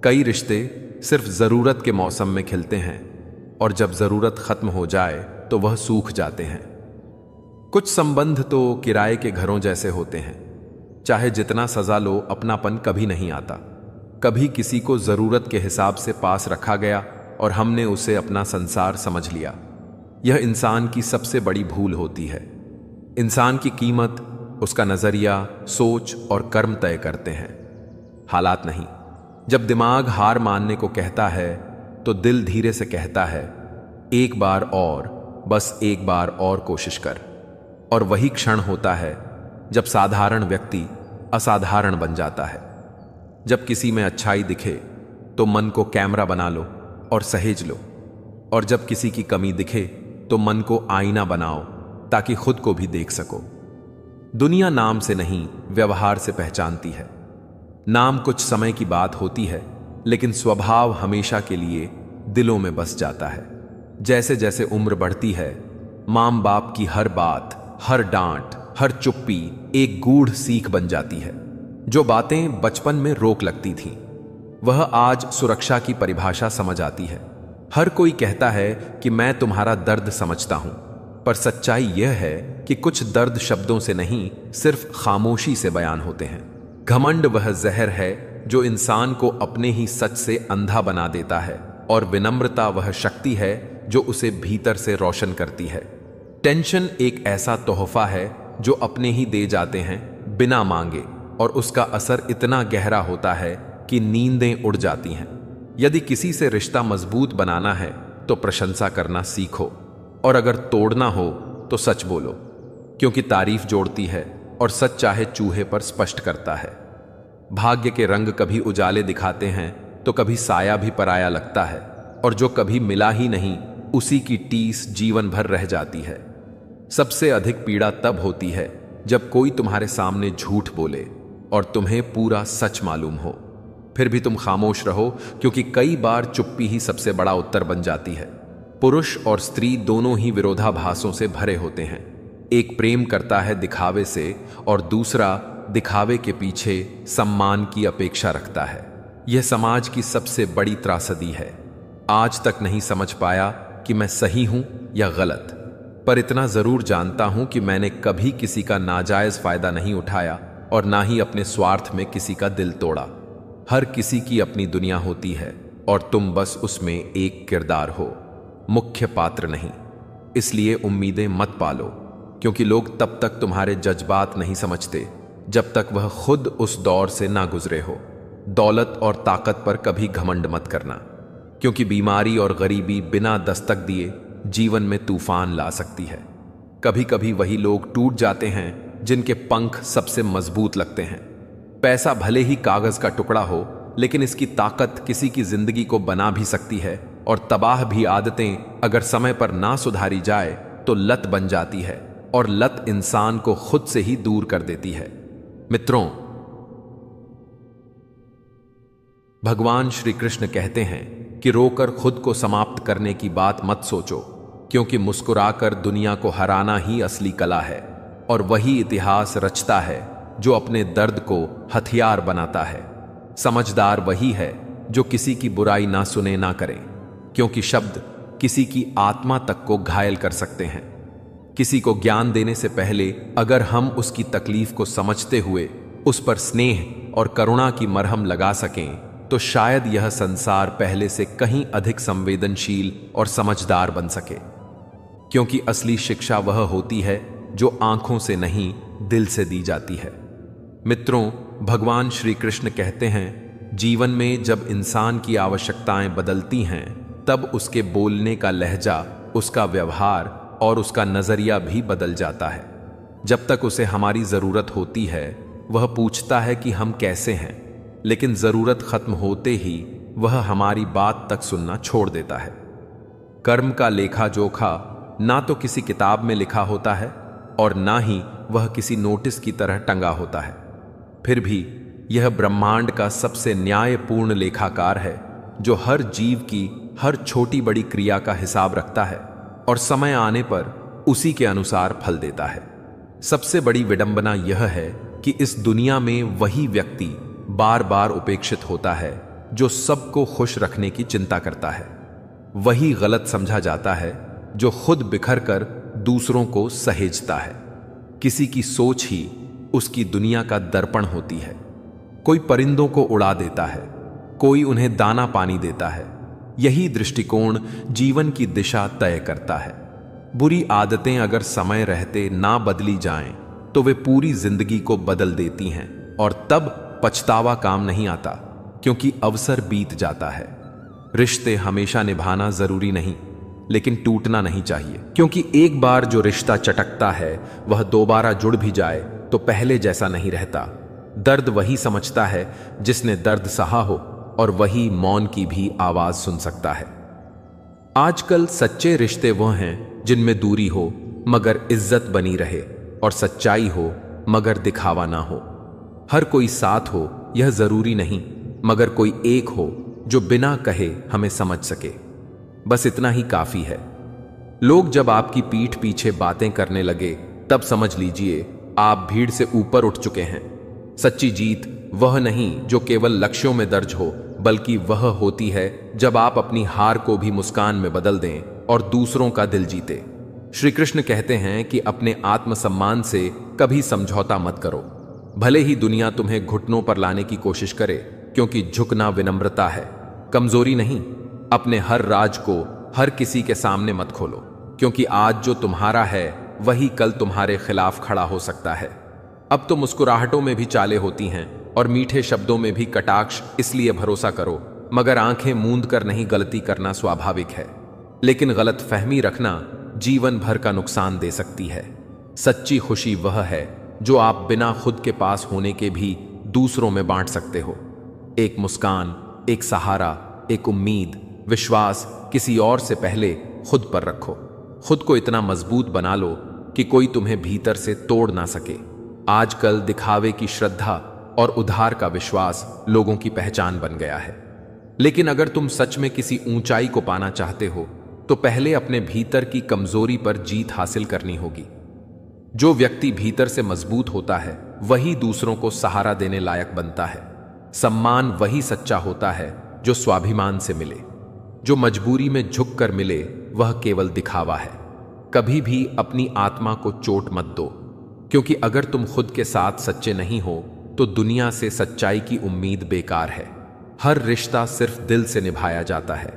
कई रिश्ते सिर्फ जरूरत के मौसम में खिलते हैं, और जब जरूरत खत्म हो जाए तो वह सूख जाते हैं। कुछ संबंध तो किराए के घरों जैसे होते हैं। चाहे जितना सजा लो, अपनापन कभी नहीं आता। कभी किसी को जरूरत के हिसाब से पास रखा गया और हमने उसे अपना संसार समझ लिया। यह इंसान की सबसे बड़ी भूल होती है। इंसान की कीमत उसका नजरिया, सोच और कर्म तय करते हैं, हालात नहीं। जब दिमाग हार मानने को कहता है, तो दिल धीरे से कहता है, एक बार और, बस एक बार और कोशिश कर। और वही क्षण होता है जब साधारण व्यक्ति असाधारण बन जाता है। जब किसी में अच्छाई दिखे तो मन को कैमरा बना लो और सहेज लो, और जब किसी की कमी दिखे तो मन को आईना बनाओ ताकि खुद को भी देख सको। दुनिया नाम से नहीं, व्यवहार से पहचानती है। नाम कुछ समय की बात होती है, लेकिन स्वभाव हमेशा के लिए दिलों में बस जाता है। जैसे जैसे उम्र बढ़ती है, मां बाप की हर बात, हर डांट, हर चुप्पी एक गूढ़ सीख बन जाती है। जो बातें बचपन में रोक लगती थीं, वह आज सुरक्षा की परिभाषा समझ आती है। हर कोई कहता है कि मैं तुम्हारा दर्द समझता हूं, पर सच्चाई यह है कि कुछ दर्द शब्दों से नहीं, सिर्फ खामोशी से बयान होते हैं। घमंड वह जहर है जो इंसान को अपने ही सच से अंधा बना देता है, और विनम्रता वह शक्ति है जो उसे भीतर से रोशन करती है। टेंशन एक ऐसा तोहफा है जो अपने ही दे जाते हैं बिना मांगे, और उसका असर इतना गहरा होता है कि नींदें उड़ जाती हैं। यदि किसी से रिश्ता मजबूत बनाना है तो प्रशंसा करना सीखो, और अगर तोड़ना हो तो सच बोलो, क्योंकि तारीफ जोड़ती है और सच चाहे चूहे पर स्पष्ट करता है। भाग्य के रंग कभी उजाले दिखाते हैं तो कभी साया भी पराया लगता है, और जो कभी मिला ही नहीं उसी की टीस जीवन भर रह जाती है। सबसे अधिक पीड़ा तब होती है जब कोई तुम्हारे सामने झूठ बोले और तुम्हें पूरा सच मालूम हो, फिर भी तुम खामोश रहो, क्योंकि कई बार चुप्पी ही सबसे बड़ा उत्तर बन जाती है। पुरुष और स्त्री दोनों ही विरोधाभासों से भरे होते हैं। एक प्रेम करता है दिखावे से और दूसरा दिखावे के पीछे सम्मान की अपेक्षा रखता है। यह समाज की सबसे बड़ी त्रासदी है। आज तक नहीं समझ पाया कि मैं सही हूं या गलत, पर इतना जरूर जानता हूं कि मैंने कभी किसी का नाजायज फायदा नहीं उठाया और ना ही अपने स्वार्थ में किसी का दिल तोड़ा। हर किसी की अपनी दुनिया होती है और तुम बस उसमें एक किरदार हो, मुख्य पात्र नहीं। इसलिए उम्मीदें मत पालो, क्योंकि लोग तब तक तुम्हारे जज्बात नहीं समझते जब तक वह खुद उस दौर से ना गुजरे हो। दौलत और ताकत पर कभी घमंड मत करना, क्योंकि बीमारी और गरीबी बिना दस्तक दिए जीवन में तूफान ला सकती है। कभी कभी वही लोग टूट जाते हैं जिनके पंख सबसे मजबूत लगते हैं। पैसा भले ही कागज का टुकड़ा हो, लेकिन इसकी ताकत किसी की जिंदगी को बना भी सकती है, और तबाह भी आदतें अगर समय पर ना सुधारी जाए तो लत बन जाती है, और लत इंसान को खुद से ही दूर कर देती है। मित्रों, भगवान श्री कृष्ण कहते हैं कि रोकर खुद को समाप्त करने की बात मत सोचो, क्योंकि मुस्कुराकर दुनिया को हराना ही असली कला है, और वही इतिहास रचता है जो अपने दर्द को हथियार बनाता है। समझदार वही है जो किसी की बुराई ना सुने ना करे, क्योंकि शब्द किसी की आत्मा तक को घायल कर सकते हैं। किसी को ज्ञान देने से पहले अगर हम उसकी तकलीफ को समझते हुए उस पर स्नेह और करुणा की मरहम लगा सकें, तो शायद यह संसार पहले से कहीं अधिक संवेदनशील और समझदार बन सके। क्योंकि असली शिक्षा वह होती है जो आंखों से नहीं, दिल से दी जाती है। मित्रों, भगवान श्री कृष्ण कहते हैं, जीवन में जब इंसान की आवश्यकताएं बदलती हैं, तब उसके बोलने का लहजा, उसका व्यवहार और उसका नजरिया भी बदल जाता है। जब तक उसे हमारी जरूरत होती है, वह पूछता है कि हम कैसे हैं, लेकिन जरूरत खत्म होते ही वह हमारी बात तक सुनना छोड़ देता है। कर्म का लेखा जोखा ना तो किसी किताब में लिखा होता है और ना ही वह किसी नोटिस की तरह टंगा होता है। फिर भी यह ब्रह्मांड का सबसे न्यायपूर्ण लेखाकार है, जो हर जीव की हर छोटी बड़ी क्रिया का हिसाब रखता है और समय आने पर उसी के अनुसार फल देता है। सबसे बड़ी विडंबना यह है कि इस दुनिया में वही व्यक्ति बार बार उपेक्षित होता है जो सबको खुश रखने की चिंता करता है। वही गलत समझा जाता है जो खुद बिखर कर दूसरों को सहेजता है। किसी की सोच ही उसकी दुनिया का दर्पण होती है। कोई परिंदों को उड़ा देता है, कोई उन्हें दाना पानी देता है। यही दृष्टिकोण जीवन की दिशा तय करता है। बुरी आदतें अगर समय रहते ना बदली जाएं, तो वे पूरी जिंदगी को बदल देती हैं, और तब पछतावा काम नहीं आता, क्योंकि अवसर बीत जाता है। रिश्ते हमेशा निभाना जरूरी नहीं, लेकिन टूटना नहीं चाहिए, क्योंकि एक बार जो रिश्ता चटकता है वह दोबारा जुड़ भी जाए तो पहले जैसा नहीं रहता। दर्द वही समझता है जिसने दर्द सहा हो, और वही मौन की भी आवाज सुन सकता है। आजकल सच्चे रिश्ते वह हैं जिनमें दूरी हो मगर इज्जत बनी रहे, और सच्चाई हो मगर दिखावा ना हो। हर कोई साथ हो यह जरूरी नहीं, मगर कोई एक हो जो बिना कहे हमें समझ सके। बस इतना ही काफी है। लोग जब आपकी पीठ पीछे बातें करने लगे, तब समझ लीजिए आप भीड़ से ऊपर उठ चुके हैं। सच्ची जीत वह नहीं जो केवल लक्ष्यों में दर्ज हो, बल्कि वह होती है जब आप अपनी हार को भी मुस्कान में बदल दें और दूसरों का दिल जीते। श्री कृष्ण कहते हैं कि अपने आत्मसम्मान से कभी समझौता मत करो, भले ही दुनिया तुम्हें घुटनों पर लाने की कोशिश करे, क्योंकि झुकना विनम्रता है, कमजोरी नहीं। अपने हर राज को हर किसी के सामने मत खोलो, क्योंकि आज जो तुम्हारा है वही कल तुम्हारे खिलाफ खड़ा हो सकता है। अब तो मुस्कुराहटों में भी चालें होती हैं और मीठे शब्दों में भी कटाक्ष, इसलिए भरोसा करो, मगर आंखें मूंद कर नहीं। गलती करना स्वाभाविक है, लेकिन गलत फहमी रखना जीवन भर का नुकसान दे सकती है। सच्ची खुशी वह है जो आप बिना खुद के पास होने के भी दूसरों में बांट सकते हो। एक मुस्कान, एक सहारा, एक उम्मीद, विश्वास किसी और से पहले खुद पर रखो। खुद को इतना मजबूत बना लो कि कोई तुम्हें भीतर से तोड़ ना सके। आजकल दिखावे की श्रद्धा और उधार का विश्वास लोगों की पहचान बन गया है। लेकिन अगर तुम सच में किसी ऊंचाई को पाना चाहते हो तो पहले अपने भीतर की कमजोरी पर जीत हासिल करनी होगी। जो व्यक्ति भीतर से मजबूत होता है वही दूसरों को सहारा देने लायक बनता है। सम्मान वही सच्चा होता है जो स्वाभिमान से मिले। जो मजबूरी में झुक कर मिले वह केवल दिखावा है। कभी भी अपनी आत्मा को चोट मत दो, क्योंकि अगर तुम खुद के साथ सच्चे नहीं हो तो दुनिया से सच्चाई की उम्मीद बेकार है। हर रिश्ता सिर्फ दिल से निभाया जाता है।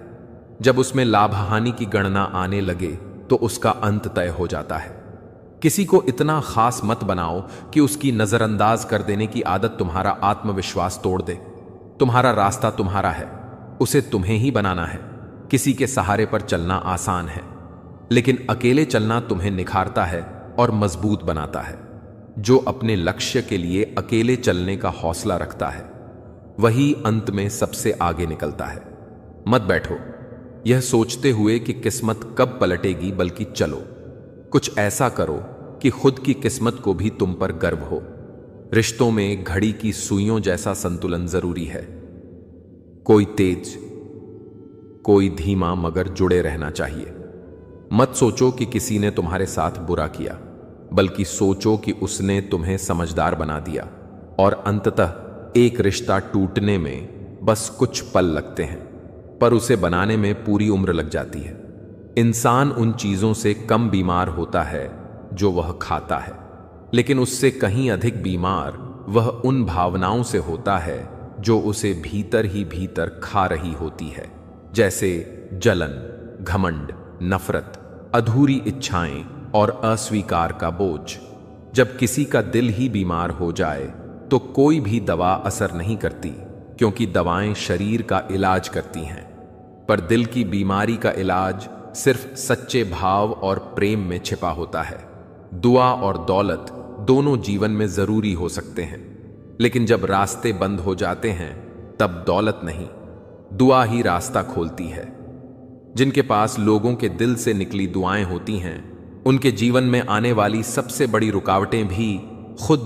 जब उसमें लाभ हानि की गणना आने लगे तो उसका अंत तय हो जाता है। किसी को इतना खास मत बनाओ कि उसकी नजरअंदाज कर देने की आदत तुम्हारा आत्मविश्वास तोड़ दे। तुम्हारा रास्ता तुम्हारा है, उसे तुम्हें ही बनाना है। किसी के सहारे पर चलना आसान है, लेकिन अकेले चलना तुम्हें निखारता है और मजबूत बनाता है। जो अपने लक्ष्य के लिए अकेले चलने का हौसला रखता है वही अंत में सबसे आगे निकलता है। मत बैठो यह सोचते हुए कि किस्मत कब पलटेगी, बल्कि चलो कुछ ऐसा करो कि खुद की किस्मत को भी तुम पर गर्व हो। रिश्तों में घड़ी की सुइयों जैसा संतुलन जरूरी है। कोई तेज, कोई धीमा, मगर जुड़े रहना चाहिए। मत सोचो कि किसी ने तुम्हारे साथ बुरा किया, बल्कि सोचो कि उसने तुम्हें समझदार बना दिया। और अंततः एक रिश्ता टूटने में बस कुछ पल लगते हैं, पर उसे बनाने में पूरी उम्र लग जाती है। इंसान उन चीजों से कम बीमार होता है जो वह खाता है, लेकिन उससे कहीं अधिक बीमार वह उन भावनाओं से होता है जो उसे भीतर ही भीतर खा रही होती है, जैसे जलन, घमंड, नफरत, अधूरी इच्छाएं और अस्वीकार का बोझ। जब किसी का दिल ही बीमार हो जाए तो कोई भी दवा असर नहीं करती, क्योंकि दवाएं शरीर का इलाज करती हैं, पर दिल की बीमारी का इलाज सिर्फ सच्चे भाव और प्रेम में छिपा होता है। दुआ और दौलत दोनों जीवन में जरूरी हो सकते हैं, लेकिन जब रास्ते बंद हो जाते हैं तब दौलत नहीं, दुआ ही रास्ता खोलती है। जिनके पास लोगों के दिल से निकली दुआएं होती हैं, उनके जीवन में आने वाली सबसे बड़ी रुकावटें भी खुद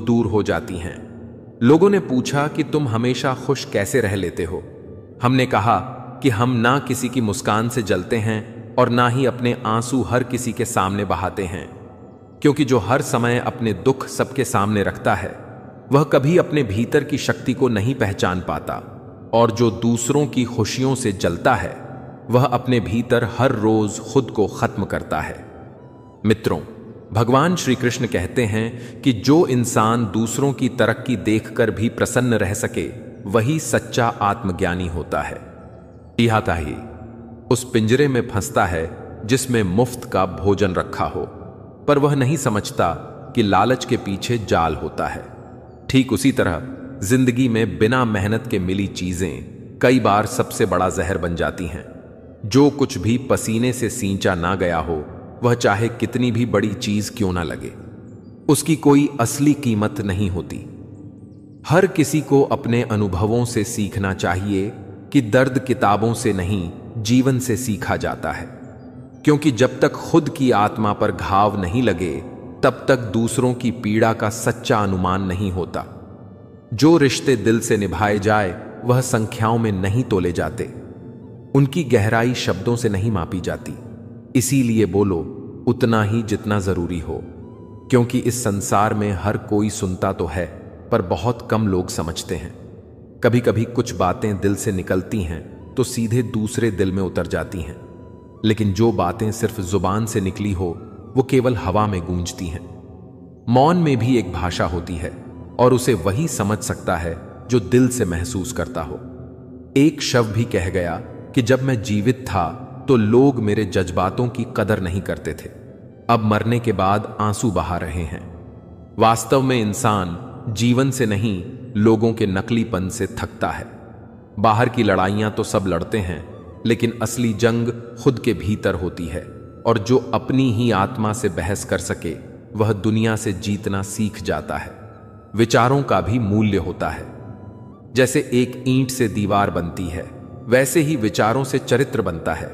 दूर हो जाती हैं। लोगों ने पूछा कि तुम हमेशा खुश कैसे रह लेते हो? हमने कहा कि हम ना किसी की मुस्कान से जलते हैं और ना ही अपने आंसू हर किसी के सामने बहाते हैं, क्योंकि जो हर समय अपने दुख सबके सामने रखता है वह कभी अपने भीतर की शक्ति को नहीं पहचान पाता, और जो दूसरों की खुशियों से जलता है वह अपने भीतर हर रोज खुद को खत्म करता है। मित्रों, भगवान श्री कृष्ण कहते हैं कि जो इंसान दूसरों की तरक्की देखकर भी प्रसन्न रह सके वही सच्चा आत्मज्ञानी होता है। ही उस पिंजरे में फंसता है जिसमें मुफ्त का भोजन रखा हो, पर वह नहीं समझता कि लालच के पीछे जाल होता है। ठीक उसी तरह जिंदगी में बिना मेहनत के मिली चीजें कई बार सबसे बड़ा जहर बन जाती हैं। जो कुछ भी पसीने से सींचा ना गया हो, वह चाहे कितनी भी बड़ी चीज क्यों ना लगे, उसकी कोई असली कीमत नहीं होती। हर किसी को अपने अनुभवों से सीखना चाहिए कि दर्द किताबों से नहीं, जीवन से सीखा जाता है, क्योंकि जब तक खुद की आत्मा पर घाव नहीं लगे तब तक दूसरों की पीड़ा का सच्चा अनुमान नहीं होता। जो रिश्ते दिल से निभाए जाए वह संख्याओं में नहीं तोले जाते, उनकी गहराई शब्दों से नहीं मापी जाती। इसीलिए बोलो उतना ही जितना जरूरी हो, क्योंकि इस संसार में हर कोई सुनता तो है पर बहुत कम लोग समझते हैं। कभी कभी कुछ बातें दिल से निकलती हैं तो सीधे दूसरे दिल में उतर जाती हैं, लेकिन जो बातें सिर्फ जुबान से निकली हो वो केवल हवा में गूंजती हैं। मौन में भी एक भाषा होती है और उसे वही समझ सकता है जो दिल से महसूस करता हो। एक शव भी कह गया कि जब मैं जीवित था तो लोग मेरे जज्बातों की कदर नहीं करते थे, अब मरने के बाद आंसू बहा रहे हैं। वास्तव में इंसान जीवन से नहीं, लोगों के नकलीपन से थकता है। बाहर की लड़ाइयां तो सब लड़ते हैं, लेकिन असली जंग खुद के भीतर होती है, और जो अपनी ही आत्मा से बहस कर सके वह दुनिया से जीतना सीख जाता है। विचारों का भी मूल्य होता है। जैसे एक ईंट से दीवार बनती है, वैसे ही विचारों से चरित्र बनता है।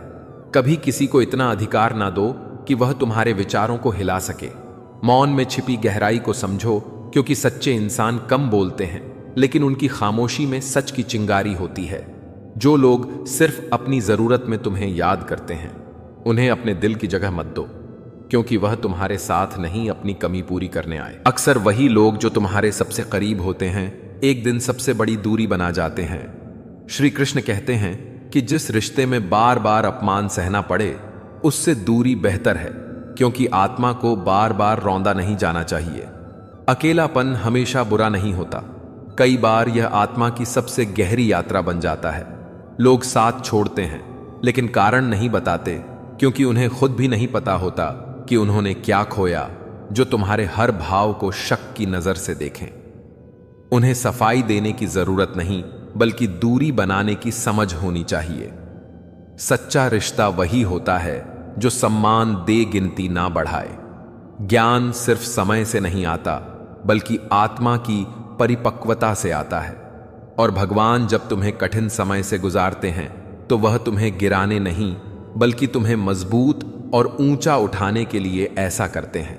कभी किसी को इतना अधिकार ना दो कि वह तुम्हारे विचारों को हिला सके। मौन में छिपी गहराई को समझो, क्योंकि सच्चे इंसान कम बोलते हैं, लेकिन उनकी खामोशी में सच की चिंगारी होती है। जो लोग सिर्फ अपनी जरूरत में तुम्हें याद करते हैं, उन्हें अपने दिल की जगह मत दो, क्योंकि वह तुम्हारे साथ नहीं अपनी कमी पूरी करने आए। अक्सर वही लोग जो तुम्हारे सबसे करीब होते हैं, एक दिन सबसे बड़ी दूरी बना जाते हैं। श्री कृष्ण कहते हैं कि जिस रिश्ते में बार बार अपमान सहना पड़े, उससे दूरी बेहतर है, क्योंकि आत्मा को बार बार रौंदा नहीं जाना चाहिए। अकेलापन हमेशा बुरा नहीं होता। कई बार यह आत्मा की सबसे गहरी यात्रा बन जाता है। लोग साथ छोड़ते हैं, लेकिन कारण नहीं बताते, क्योंकि उन्हें खुद भी नहीं पता होता कि उन्होंने क्या खोया जो तुम्हारे हर भाव को शक की नजर से देखें। उन्हें सफाई देने की जरूरत नहीं, बल्कि दूरी बनाने की समझ होनी चाहिए। सच्चा रिश्ता वही होता है जो सम्मान दे, गिनती ना बढ़ाए। ज्ञान सिर्फ समय से नहीं आता, बल्कि आत्मा की परिपक्वता से आता है। और भगवान जब तुम्हें कठिन समय से गुजारते हैं, तो वह तुम्हें गिराने नहीं, बल्कि तुम्हें मजबूत और ऊंचा उठाने के लिए ऐसा करते हैं।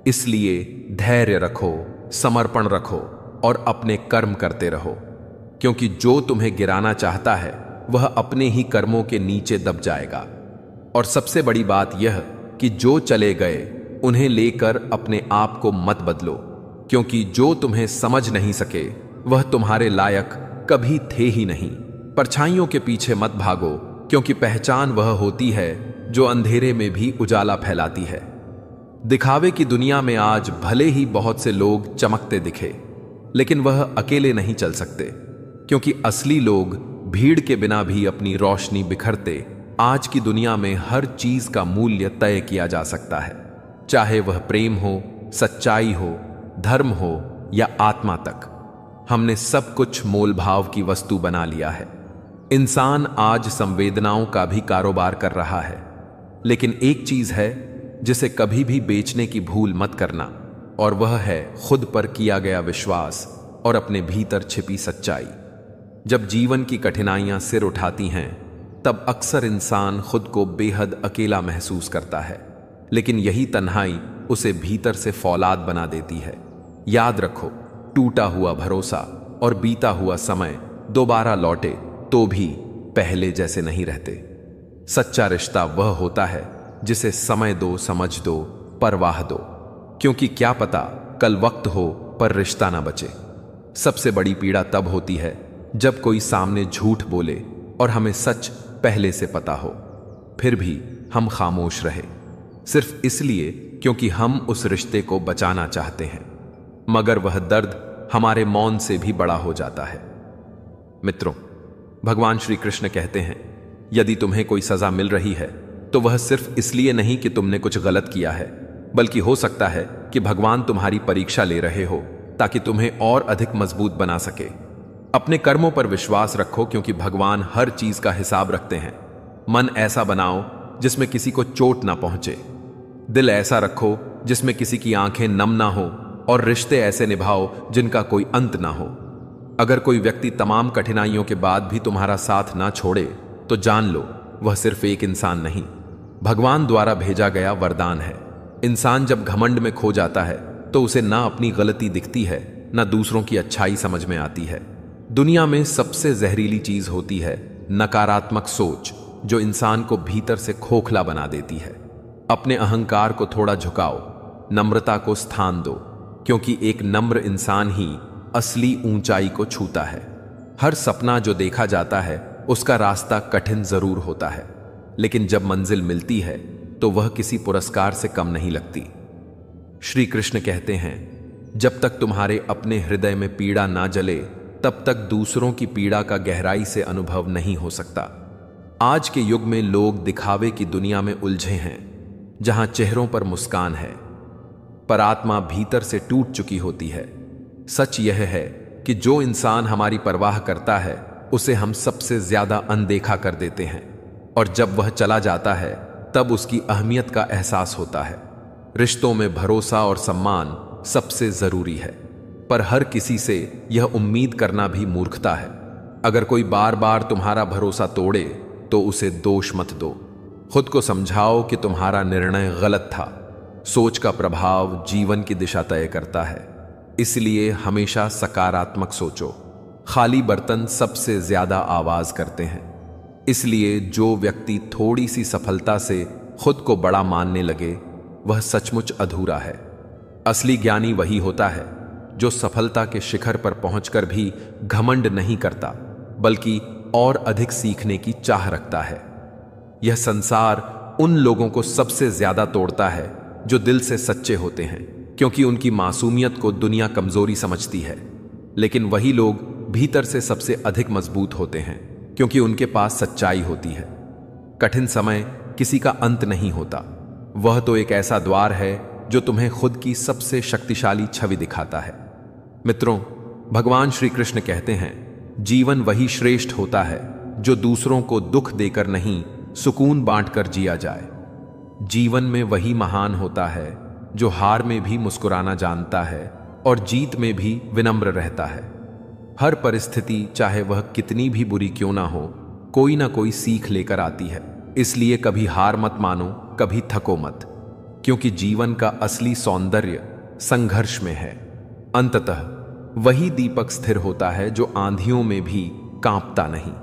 इसलिए धैर्य रखो, समर्पण रखो और अपने कर्म करते रहो, क्योंकि जो तुम्हें गिराना चाहता है, वह अपने ही कर्मों के नीचे दब जाएगा। और सबसे बड़ी बात यह कि जो चले गए, उन्हें लेकर अपने आप को मत बदलो, क्योंकि जो तुम्हें समझ नहीं सके, वह तुम्हारे लायक कभी थे ही नहीं। परछाइयों के पीछे मत भागो, क्योंकि पहचान वह होती है जो अंधेरे में भी उजाला फैलाती है। दिखावे की दुनिया में आज भले ही बहुत से लोग चमकते दिखे, लेकिन वह अकेले नहीं चल सकते, क्योंकि असली लोग भीड़ के बिना भी अपनी रोशनी बिखरते। आज की दुनिया में हर चीज का मूल्य तय किया जा सकता है, चाहे वह प्रेम हो, सच्चाई हो, धर्म हो या आत्मा तक। हमने सब कुछ मोल भाव की वस्तु बना लिया है। इंसान आज संवेदनाओं का भी कारोबार कर रहा है, लेकिन एक चीज है जिसे कभी भी बेचने की भूल मत करना, और वह है खुद पर किया गया विश्वास और अपने भीतर छिपी सच्चाई। जब जीवन की कठिनाइयां सिर उठाती हैं, तब अक्सर इंसान खुद को बेहद अकेला महसूस करता है, लेकिन यही तन्हाई उसे भीतर से फौलाद बना देती है। याद रखो, टूटा हुआ भरोसा और बीता हुआ समय दोबारा लौटे तो भी पहले जैसे नहीं रहते। सच्चा रिश्ता वह होता है जिसे समय दो, समझ दो, परवाह दो, क्योंकि क्या पता कल वक्त हो पर रिश्ता ना बचे। सबसे बड़ी पीड़ा तब होती है जब कोई सामने झूठ बोले और हमें सच पहले से पता हो, फिर भी हम खामोश रहे, सिर्फ इसलिए क्योंकि हम उस रिश्ते को बचाना चाहते हैं, मगर वह दर्द हमारे मौन से भी बड़ा हो जाता है। मित्रों, भगवान श्री कृष्ण कहते हैं, यदि तुम्हें कोई सजा मिल रही है तो वह सिर्फ इसलिए नहीं कि तुमने कुछ गलत किया है, बल्कि हो सकता है कि भगवान तुम्हारी परीक्षा ले रहे हो ताकि तुम्हें और अधिक मजबूत बना सके। अपने कर्मों पर विश्वास रखो, क्योंकि भगवान हर चीज का हिसाब रखते हैं। मन ऐसा बनाओ जिसमें किसी को चोट ना पहुंचे, दिल ऐसा रखो जिसमें किसी की आंखें नम ना हो, और रिश्ते ऐसे निभाओ जिनका कोई अंत ना हो। अगर कोई व्यक्ति तमाम कठिनाइयों के बाद भी तुम्हारा साथ ना छोड़े, तो जान लो वह सिर्फ एक इंसान नहीं, भगवान द्वारा भेजा गया वरदान है। इंसान जब घमंड में खो जाता है तो उसे ना अपनी गलती दिखती है, ना दूसरों की अच्छाई समझ में आती है। दुनिया में सबसे जहरीली चीज होती है नकारात्मक सोच, जो इंसान को भीतर से खोखला बना देती है। अपने अहंकार को थोड़ा झुकाओ, नम्रता को स्थान दो, क्योंकि एक नम्र इंसान ही असली ऊंचाई को छूता है। हर सपना जो देखा जाता है उसका रास्ता कठिन जरूर होता है, लेकिन जब मंजिल मिलती है तो वह किसी पुरस्कार से कम नहीं लगती। श्री कृष्ण कहते हैं, जब तक तुम्हारे अपने हृदय में पीड़ा ना जले, तब तक दूसरों की पीड़ा का गहराई से अनुभव नहीं हो सकता। आज के युग में लोग दिखावे की दुनिया में उलझे हैं, जहां चेहरों पर मुस्कान है पर आत्मा भीतर से टूट चुकी होती है। सच यह है कि जो इंसान हमारी परवाह करता है, उसे हम सबसे ज्यादा अनदेखा कर देते हैं, और जब वह चला जाता है तब उसकी अहमियत का एहसास होता है। रिश्तों में भरोसा और सम्मान सबसे जरूरी है, पर हर किसी से यह उम्मीद करना भी मूर्खता है। अगर कोई बार बार तुम्हारा भरोसा तोड़े तो उसे दोष मत दो। खुद को समझाओ कि तुम्हारा निर्णय गलत था। सोच का प्रभाव जीवन की दिशा तय करता है, इसलिए हमेशा सकारात्मक सोचो। खाली बर्तन सबसे ज्यादा आवाज करते हैं, इसलिए जो व्यक्ति थोड़ी सी सफलता से खुद को बड़ा मानने लगे वह सचमुच अधूरा है। असली ज्ञानी वही होता है जो सफलता के शिखर पर पहुंचकर भी घमंड नहीं करता, बल्कि और अधिक सीखने की चाह रखता है। यह संसार उन लोगों को सबसे ज्यादा तोड़ता है जो दिल से सच्चे होते हैं, क्योंकि उनकी मासूमियत को दुनिया कमजोरी समझती है। लेकिन वही लोग भीतर से सबसे अधिक मजबूत होते हैं, क्योंकि उनके पास सच्चाई होती है। कठिन समय किसी का अंत नहीं होता, वह तो एक ऐसा द्वार है जो तुम्हें खुद की सबसे शक्तिशाली छवि दिखाता है। मित्रों, भगवान श्री कृष्ण कहते हैं, जीवन वही श्रेष्ठ होता है जो दूसरों को दुख देकर नहीं, सुकून बांटकर जिया जाए। जीवन में वही महान होता है जो हार में भी मुस्कुराना जानता है और जीत में भी विनम्र रहता है। हर परिस्थिति, चाहे वह कितनी भी बुरी क्यों ना हो, कोई ना कोई सीख लेकर आती है। इसलिए कभी हार मत मानो, कभी थको मत, क्योंकि जीवन का असली सौंदर्य संघर्ष में है। अंततः वही दीपक स्थिर होता है जो आंधियों में भी कांपता नहीं।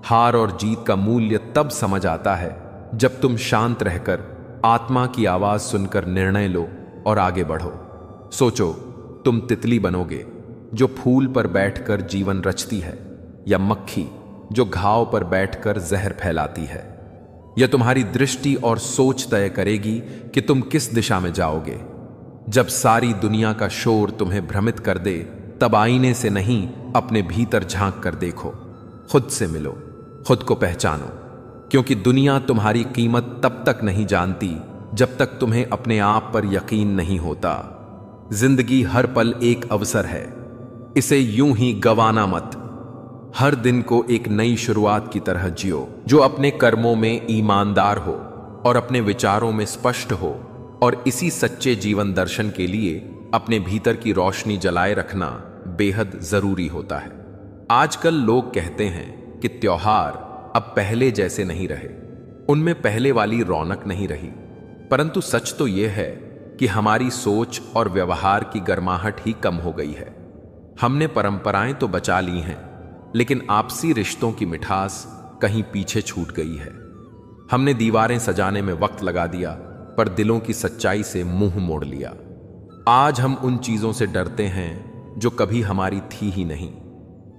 हार और जीत का मूल्य तब समझ आता है जब तुम शांत रहकर आत्मा की आवाज सुनकर निर्णय लो और आगे बढ़ो। सोचो, तुम तितली बनोगे जो फूल पर बैठकर जीवन रचती है, या मक्खी जो घाव पर बैठकर जहर फैलाती है। यह तुम्हारी दृष्टि और सोच तय करेगी कि तुम किस दिशा में जाओगे। जब सारी दुनिया का शोर तुम्हें भ्रमित कर दे, तब आईने से नहीं, अपने भीतर झांक कर देखो। खुद से मिलो, खुद को पहचानो, क्योंकि दुनिया तुम्हारी कीमत तब तक नहीं जानती जब तक तुम्हें अपने आप पर यकीन नहीं होता। जिंदगी हर पल एक अवसर है, इसे यूं ही गंवाना मत। हर दिन को एक नई शुरुआत की तरह जियो, जो अपने कर्मों में ईमानदार हो और अपने विचारों में स्पष्ट हो। और इसी सच्चे जीवन दर्शन के लिए अपने भीतर की रोशनी जलाए रखना बेहद जरूरी होता है। आजकल लोग कहते हैं कि त्योहार अब पहले जैसे नहीं रहे, उनमें पहले वाली रौनक नहीं रही। परंतु सच तो यह है कि हमारी सोच और व्यवहार की गर्माहट ही कम हो गई है। हमने परंपराएं तो बचा ली हैं, लेकिन आपसी रिश्तों की मिठास कहीं पीछे छूट गई है। हमने दीवारें सजाने में वक्त लगा दिया, पर दिलों की सच्चाई से मुंह मोड़ लिया। आज हम उन चीजों से डरते हैं जो कभी हमारी थी ही नहीं,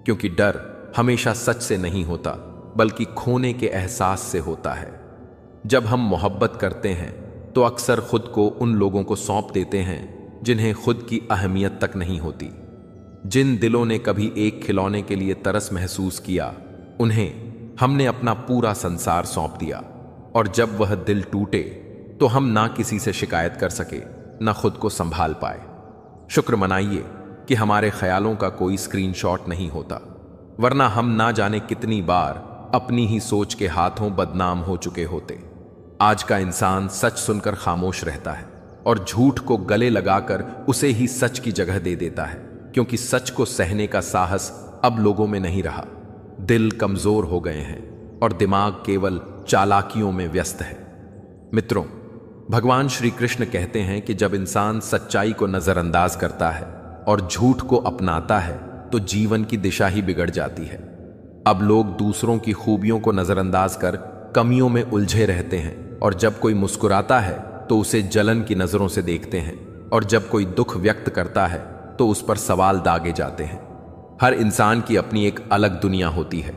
क्योंकि डर हमेशा सच से नहीं होता, बल्कि खोने के एहसास से होता है। जब हम मोहब्बत करते हैं तो अक्सर खुद को उन लोगों को सौंप देते हैं जिन्हें खुद की अहमियत तक नहीं होती। जिन दिलों ने कभी एक खिलौने के लिए तरस महसूस किया, उन्हें हमने अपना पूरा संसार सौंप दिया। और जब वह दिल टूटे तो हम ना किसी से शिकायत कर सके, ना खुद को संभाल पाए। शुक्र मनाइए कि हमारे ख्यालों का कोई स्क्रीनशॉट नहीं होता, वरना हम ना जाने कितनी बार अपनी ही सोच के हाथों बदनाम हो चुके होते। आज का इंसान सच सुनकर खामोश रहता है और झूठ को गले लगाकर उसे ही सच की जगह दे देता है, क्योंकि सच को सहने का साहस अब लोगों में नहीं रहा। दिल कमजोर हो गए हैं और दिमाग केवल चालाकियों में व्यस्त है। मित्रों, भगवान श्री कृष्ण कहते हैं कि जब इंसान सच्चाई को नजरअंदाज करता है और झूठ को अपनाता है तो जीवन की दिशा ही बिगड़ जाती है। अब लोग दूसरों की खूबियों को नजरअंदाज कर कमियों में उलझे रहते हैं, और जब कोई मुस्कुराता है तो उसे जलन की नजरों से देखते हैं, और जब कोई दुख व्यक्त करता है तो उस पर सवाल दागे जाते हैं। हर इंसान की अपनी एक अलग दुनिया होती है,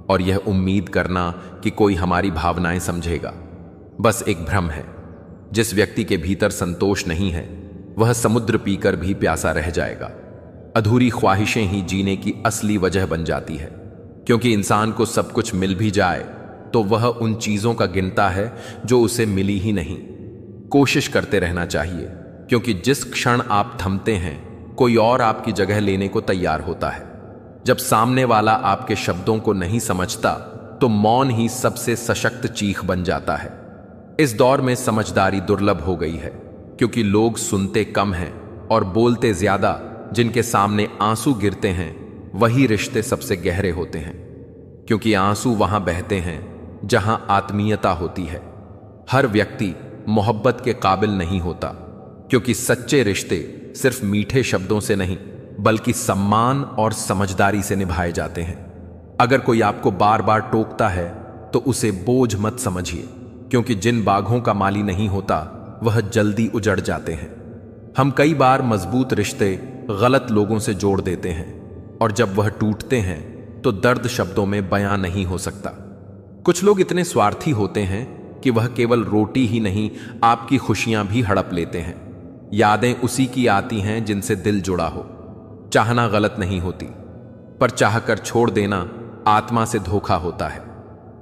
और यह उम्मीद करना कि कोई हमारी भावनाएं समझेगा बस एक भ्रम है। जिस व्यक्ति के भीतर संतोष नहीं है, वह समुद्र पीकर भी प्यासा रह जाएगा। अधूरी ख्वाहिशें ही जीने की असली वजह बन जाती है, क्योंकि इंसान को सब कुछ मिल भी जाए तो वह उन चीजों का गिनता है जो उसे मिली ही नहीं। कोशिश करते रहना चाहिए, क्योंकि जिस क्षण आप थमते हैं, कोई और आपकी जगह लेने को तैयार होता है। जब सामने वाला आपके शब्दों को नहीं समझता, तो मौन ही सबसे सशक्त चीख बन जाता है। इस दौर में समझदारी दुर्लभ हो गई है, क्योंकि लोग सुनते कम हैं और बोलते ज्यादा। जिनके सामने आंसू गिरते हैं वही रिश्ते सबसे गहरे होते हैं, क्योंकि आंसू वहां बहते हैं जहां आत्मीयता होती है। हर व्यक्ति मोहब्बत के काबिल नहीं होता, क्योंकि सच्चे रिश्ते सिर्फ मीठे शब्दों से नहीं बल्कि सम्मान और समझदारी से निभाए जाते हैं। अगर कोई आपको बार बार टोकता है तो उसे बोझ मत समझिए, क्योंकि जिन बाघों का माली नहीं होता वह जल्दी उजड़ जाते हैं। हम कई बार मजबूत रिश्ते गलत लोगों से जोड़ देते हैं, और जब वह टूटते हैं तो दर्द शब्दों में बयां नहीं हो सकता। कुछ लोग इतने स्वार्थी होते हैं कि वह केवल रोटी ही नहीं, आपकी खुशियां भी हड़प लेते हैं। यादें उसी की आती हैं जिनसे दिल जुड़ा हो। चाहना गलत नहीं होती, पर चाहकर छोड़ देना आत्मा से धोखा होता है।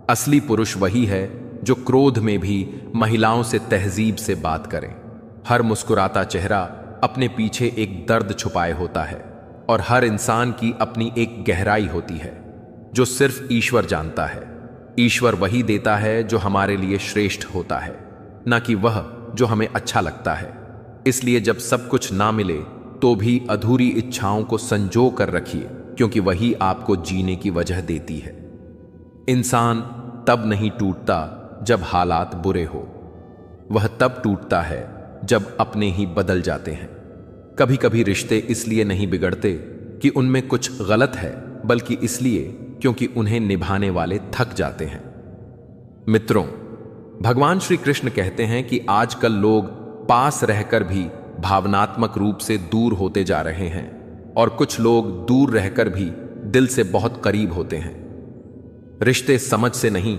असली पुरुष वही है जो क्रोध में भी महिलाओं से तहजीब से बात करे। हर मुस्कुराता चेहरा अपने पीछे एक दर्द छुपाए होता है, और हर इंसान की अपनी एक गहराई होती है जो सिर्फ ईश्वर जानता है। ईश्वर वही देता है जो हमारे लिए श्रेष्ठ होता है, न कि वह जो हमें अच्छा लगता है। इसलिए जब सब कुछ ना मिले तो भी अधूरी इच्छाओं को संजो कर रखिए, क्योंकि वही आपको जीने की वजह देती है। इंसान तब नहीं टूटता जब हालात बुरे हो, वह तब टूटता है जब अपने ही बदल जाते हैं। कभी कभी रिश्ते इसलिए नहीं बिगड़ते कि उनमें कुछ गलत है, बल्कि इसलिए क्योंकि उन्हें निभाने वाले थक जाते हैं। मित्रों, भगवान श्री कृष्ण कहते हैं कि आजकल लोग पास रहकर भी भावनात्मक रूप से दूर होते जा रहे हैं, और कुछ लोग दूर रहकर भी दिल से बहुत करीब होते हैं। रिश्ते समझ से नहीं,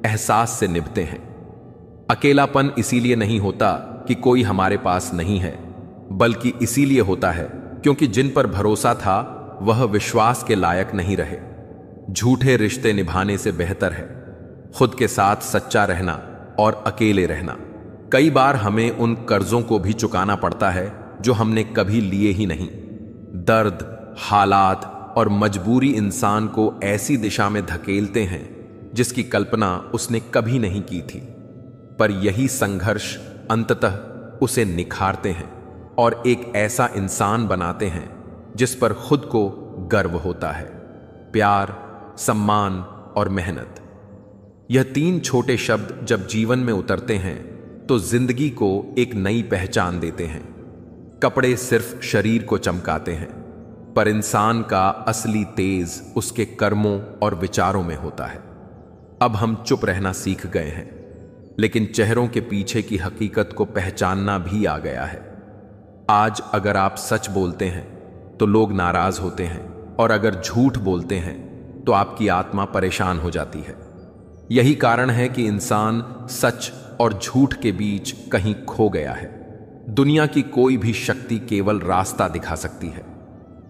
एहसास से निभते हैं। अकेलापन इसीलिए नहीं होता कि कोई हमारे पास नहीं है, बल्कि इसीलिए होता है क्योंकि जिन पर भरोसा था वह विश्वास के लायक नहीं रहे। झूठे रिश्ते निभाने से बेहतर है खुद के साथ सच्चा रहना और अकेले रहना। कई बार हमें उन कर्जों को भी चुकाना पड़ता है जो हमने कभी लिए ही नहीं। दर्द, हालात और मजबूरी इंसान को ऐसी दिशा में धकेलते हैं जिसकी कल्पना उसने कभी नहीं की थी, पर यही संघर्ष अंततः उसे निखारते हैं और एक ऐसा इंसान बनाते हैं जिस पर खुद को गर्व होता है। प्यार, सम्मान और मेहनत, यह तीन छोटे शब्द जब जीवन में उतरते हैं तो जिंदगी को एक नई पहचान देते हैं। कपड़े सिर्फ शरीर को चमकाते हैं, पर इंसान का असली तेज उसके कर्मों और विचारों में होता है। अब हम चुप रहना सीख गए हैं, लेकिन चेहरों के पीछे की हकीकत को पहचानना भी आ गया है। आज अगर आप सच बोलते हैं तो लोग नाराज होते हैं, और अगर झूठ बोलते हैं तो आपकी आत्मा परेशान हो जाती है। यही कारण है कि इंसान सच और झूठ के बीच कहीं खो गया है। दुनिया की कोई भी शक्ति केवल रास्ता दिखा सकती है,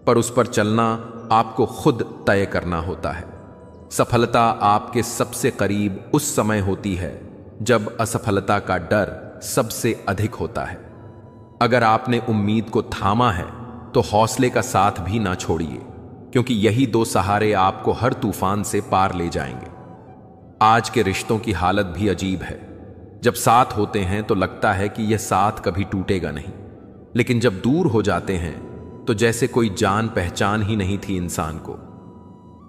पर उस पर चलना आपको खुद तय करना होता है। सफलता आपके सबसे करीब उस समय होती है जब असफलता का डर सबसे अधिक होता है। अगर आपने उम्मीद को थामा है तो हौसले का साथ भी ना छोड़िए, क्योंकि यही दो सहारे आपको हर तूफान से पार ले जाएंगे। आज के रिश्तों की हालत भी अजीब है। जब साथ होते हैं तो लगता है कि यह साथ कभी टूटेगा नहीं, लेकिन जब दूर हो जाते हैं तो जैसे कोई जान पहचान ही नहीं थी इंसान को।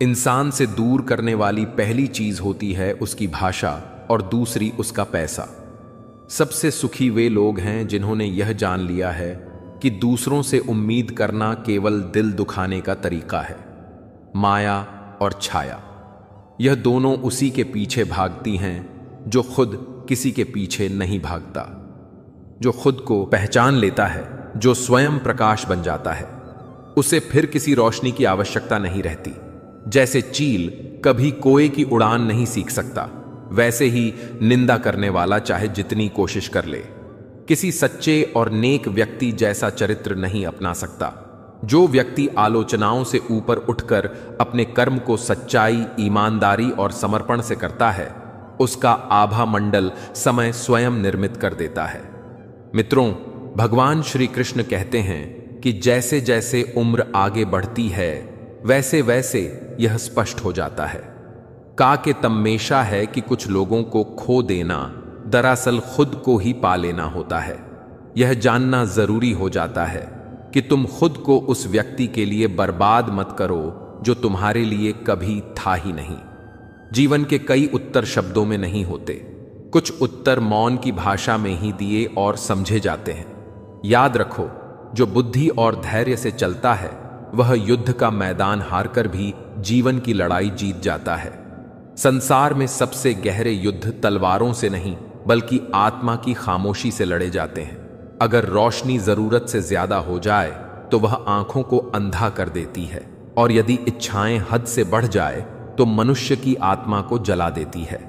इंसान से दूर करने वाली पहली चीज होती है उसकी भाषा और दूसरी उसका पैसा। सबसे सुखी वे लोग हैं जिन्होंने यह जान लिया है कि दूसरों से उम्मीद करना केवल दिल दुखाने का तरीका है। माया और छाया, यह दोनों उसी के पीछे भागती हैं जो खुद किसी के पीछे नहीं भागता, जो खुद को पहचान लेता है, जो स्वयं प्रकाश बन जाता है। उसे फिर किसी रोशनी की आवश्यकता नहीं रहती। जैसे चील कभी कोए की उड़ान नहीं सीख सकता, वैसे ही निंदा करने वाला चाहे जितनी कोशिश कर ले, किसी सच्चे और नेक व्यक्ति जैसा चरित्र नहीं अपना सकता। जो व्यक्ति आलोचनाओं से ऊपर उठकर अपने कर्म को सच्चाई, ईमानदारी और समर्पण से करता है, उसका आभा मंडल समय स्वयं निर्मित कर देता है। मित्रों, भगवान श्री कृष्ण कहते हैं कि जैसे जैसे उम्र आगे बढ़ती है वैसे वैसे यह स्पष्ट हो जाता है। काके तम्मेशा है कि कुछ लोगों को खो देना दरअसल खुद को ही पा लेना होता है। यह जानना जरूरी हो जाता है कि तुम खुद को उस व्यक्ति के लिए बर्बाद मत करो जो तुम्हारे लिए कभी था ही नहीं। जीवन के कई उत्तर शब्दों में नहीं होते, कुछ उत्तर मौन की भाषा में ही दिए और समझे जाते हैं। याद रखो, जो बुद्धि और धैर्य से चलता है वह युद्ध का मैदान हारकर भी जीवन की लड़ाई जीत जाता है। संसार में सबसे गहरे युद्ध तलवारों से नहीं बल्कि आत्मा की खामोशी से लड़े जाते हैं। अगर रोशनी जरूरत से ज्यादा हो जाए तो वह आंखों को अंधा कर देती है, और यदि इच्छाएं हद से बढ़ जाए तो मनुष्य की आत्मा को जला देती है।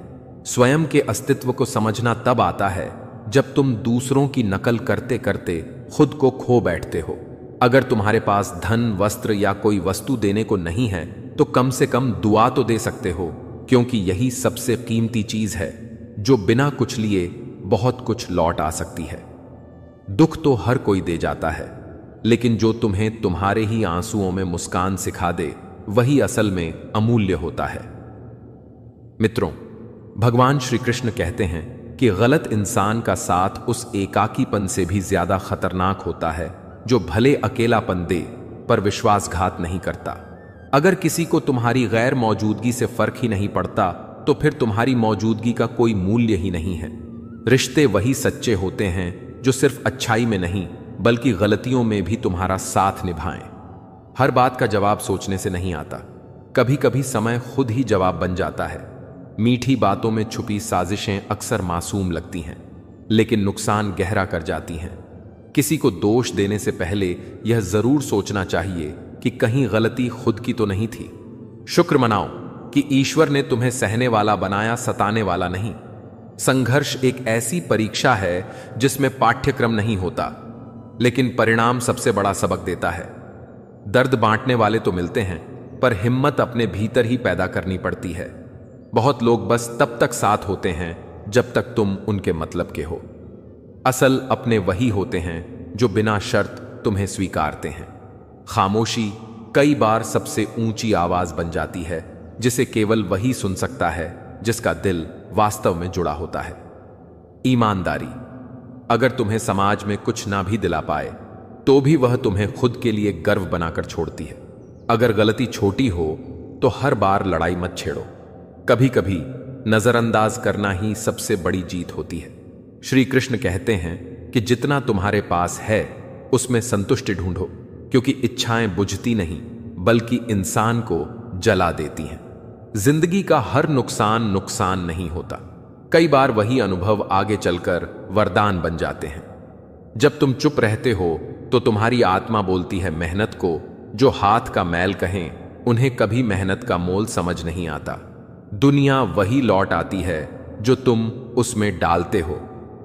स्वयं के अस्तित्व को समझना तब आता है जब तुम दूसरों की नकल करते करते खुद को खो बैठते हो। अगर तुम्हारे पास धन, वस्त्र या कोई वस्तु देने को नहीं है तो कम से कम दुआ तो दे सकते हो, क्योंकि यही सबसे कीमती चीज है जो बिना कुछ लिए बहुत कुछ लौट आ सकती है। दुख तो हर कोई दे जाता है, लेकिन जो तुम्हें तुम्हारे ही आंसुओं में मुस्कान सिखा दे वही असल में अमूल्य होता है। मित्रों, भगवान श्री कृष्ण कहते हैं कि गलत इंसान का साथ उस एकाकीपन से भी ज्यादा खतरनाक होता है जो भले अकेलापन दे पर विश्वासघात नहीं करता। अगर किसी को तुम्हारी गैर मौजूदगी से फर्क ही नहीं पड़ता तो फिर तुम्हारी मौजूदगी का कोई मूल्य ही नहीं है। रिश्ते वही सच्चे होते हैं जो सिर्फ अच्छाई में नहीं बल्कि गलतियों में भी तुम्हारा साथ निभाएं। हर बात का जवाब सोचने से नहीं आता, कभी कभी समय खुद ही जवाब बन जाता है। मीठी बातों में छुपी साजिशें अक्सर मासूम लगती हैं, लेकिन नुकसान गहरा कर जाती हैं। किसी को दोष देने से पहले यह जरूर सोचना चाहिए कि कहीं गलती खुद की तो नहीं थी। शुक्र मनाओ कि ईश्वर ने तुम्हें सहने वाला बनाया, सताने वाला नहीं। संघर्ष एक ऐसी परीक्षा है जिसमें पाठ्यक्रम नहीं होता, लेकिन परिणाम सबसे बड़ा सबक देता है। दर्द बांटने वाले तो मिलते हैं, पर हिम्मत अपने भीतर ही पैदा करनी पड़ती है। बहुत लोग बस तब तक साथ होते हैं जब तक तुम उनके मतलब के हो। असल अपने वही होते हैं जो बिना शर्त तुम्हें स्वीकारते हैं। खामोशी कई बार सबसे ऊंची आवाज बन जाती है, जिसे केवल वही सुन सकता है जिसका दिल वास्तव में जुड़ा होता है। ईमानदारी, अगर तुम्हें समाज में कुछ ना भी दिला पाए तो भी वह तुम्हें खुद के लिए गर्व बनाकर छोड़ती है। अगर गलती छोटी हो तो हर बार लड़ाई मत छेड़ो, कभी कभी नजरअंदाज करना ही सबसे बड़ी जीत होती है। श्री कृष्ण कहते हैं कि जितना तुम्हारे पास है उसमें संतुष्टि ढूंढो, क्योंकि इच्छाएं बुझती नहीं बल्कि इंसान को जला देती हैं। जिंदगी का हर नुकसान नुकसान नहीं होता, कई बार वही अनुभव आगे चलकर वरदान बन जाते हैं। जब तुम चुप रहते हो तो तुम्हारी आत्मा बोलती है मेहनत को। जो हाथ का मैल कहें उन्हें कभी मेहनत का मोल समझ नहीं आता। दुनिया वही लौट आती है जो तुम उसमें डालते हो।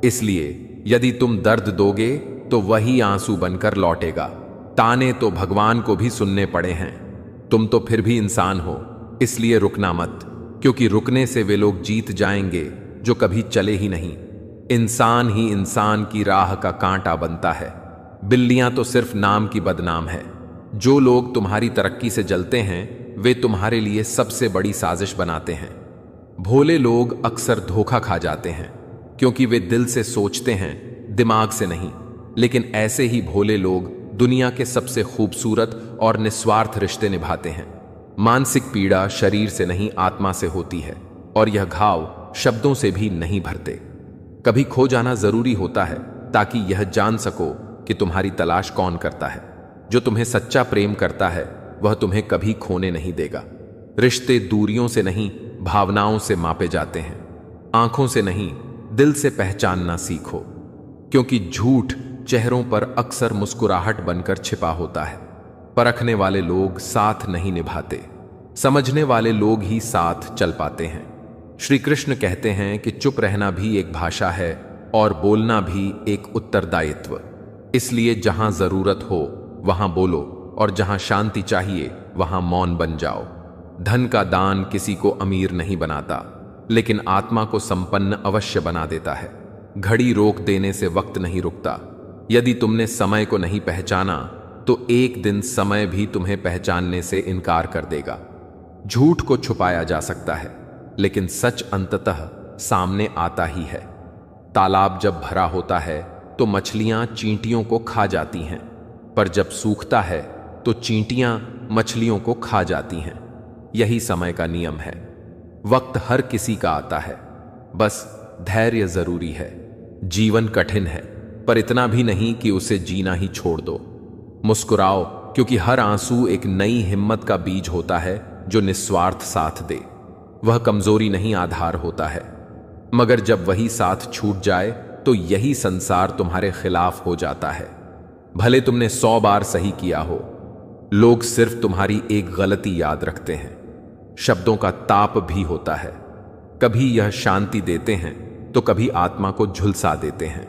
इसलिए यदि तुम दर्द दोगे तो वही आंसू बनकर लौटेगा। ताने तो भगवान को भी सुनने पड़े हैं। तुम तो फिर भी इंसान हो, इसलिए रुकना मत, क्योंकि रुकने से वे लोग जीत जाएंगे जो कभी चले ही नहीं। इंसान ही इंसान की राह का कांटा बनता है। बिल्लियां तो सिर्फ नाम की बदनाम है। जो लोग तुम्हारी तरक्की से जलते हैं वे तुम्हारे लिए सबसे बड़ी साजिश बनाते हैं। भोले लोग अक्सर धोखा खा जाते हैं क्योंकि वे दिल से सोचते हैं, दिमाग से नहीं। लेकिन ऐसे ही भोले लोग दुनिया के सबसे खूबसूरत और निस्वार्थ रिश्ते निभाते हैं। मानसिक पीड़ा शरीर से नहीं आत्मा से होती है, और यह घाव शब्दों से भी नहीं भरते। कभी खो जाना जरूरी होता है ताकि यह जान सको कि तुम्हारी तलाश कौन करता है। जो तुम्हें सच्चा प्रेम करता है वह तुम्हें कभी खोने नहीं देगा। रिश्ते दूरियों से नहीं भावनाओं से मापे जाते हैं। आंखों से नहीं दिल से पहचानना सीखो, क्योंकि झूठ चेहरों पर अक्सर मुस्कुराहट बनकर छिपा होता है। परखने वाले लोग साथ नहीं निभाते, समझने वाले लोग ही साथ चल पाते हैं। श्री कृष्ण कहते हैं कि चुप रहना भी एक भाषा है और बोलना भी एक उत्तरदायित्व। इसलिए जहां जरूरत हो वहां बोलो, और जहां शांति चाहिए वहां मौन बन जाओ। धन का दान किसी को अमीर नहीं बनाता, लेकिन आत्मा को संपन्न अवश्य बना देता है। घड़ी रोक देने से वक्त नहीं रुकता। यदि तुमने समय को नहीं पहचाना तो एक दिन समय भी तुम्हें पहचानने से इनकार कर देगा। झूठ को छुपाया जा सकता है, लेकिन सच अंततः सामने आता ही है। तालाब जब भरा होता है तो मछलियां चींटियों को खा जाती हैं, पर जब सूखता है तो चींटियां मछलियों को खा जाती हैं। यही समय का नियम है। वक्त हर किसी का आता है, बस धैर्य जरूरी है। जीवन कठिन है, पर इतना भी नहीं कि उसे जीना ही छोड़ दो। मुस्कुराओ, क्योंकि हर आंसू एक नई हिम्मत का बीज होता है जो निस्वार्थ साथ दे। वह कमजोरी नहीं, आधार होता है। मगर जब वही साथ छूट जाए तो यही संसार तुम्हारे खिलाफ हो जाता है। भले तुमने 100 बार सही किया हो, लोग सिर्फ तुम्हारी एक गलती याद रखते हैं। शब्दों का ताप भी होता है, कभी यह शांति देते हैं तो कभी आत्मा को झुलसा देते हैं।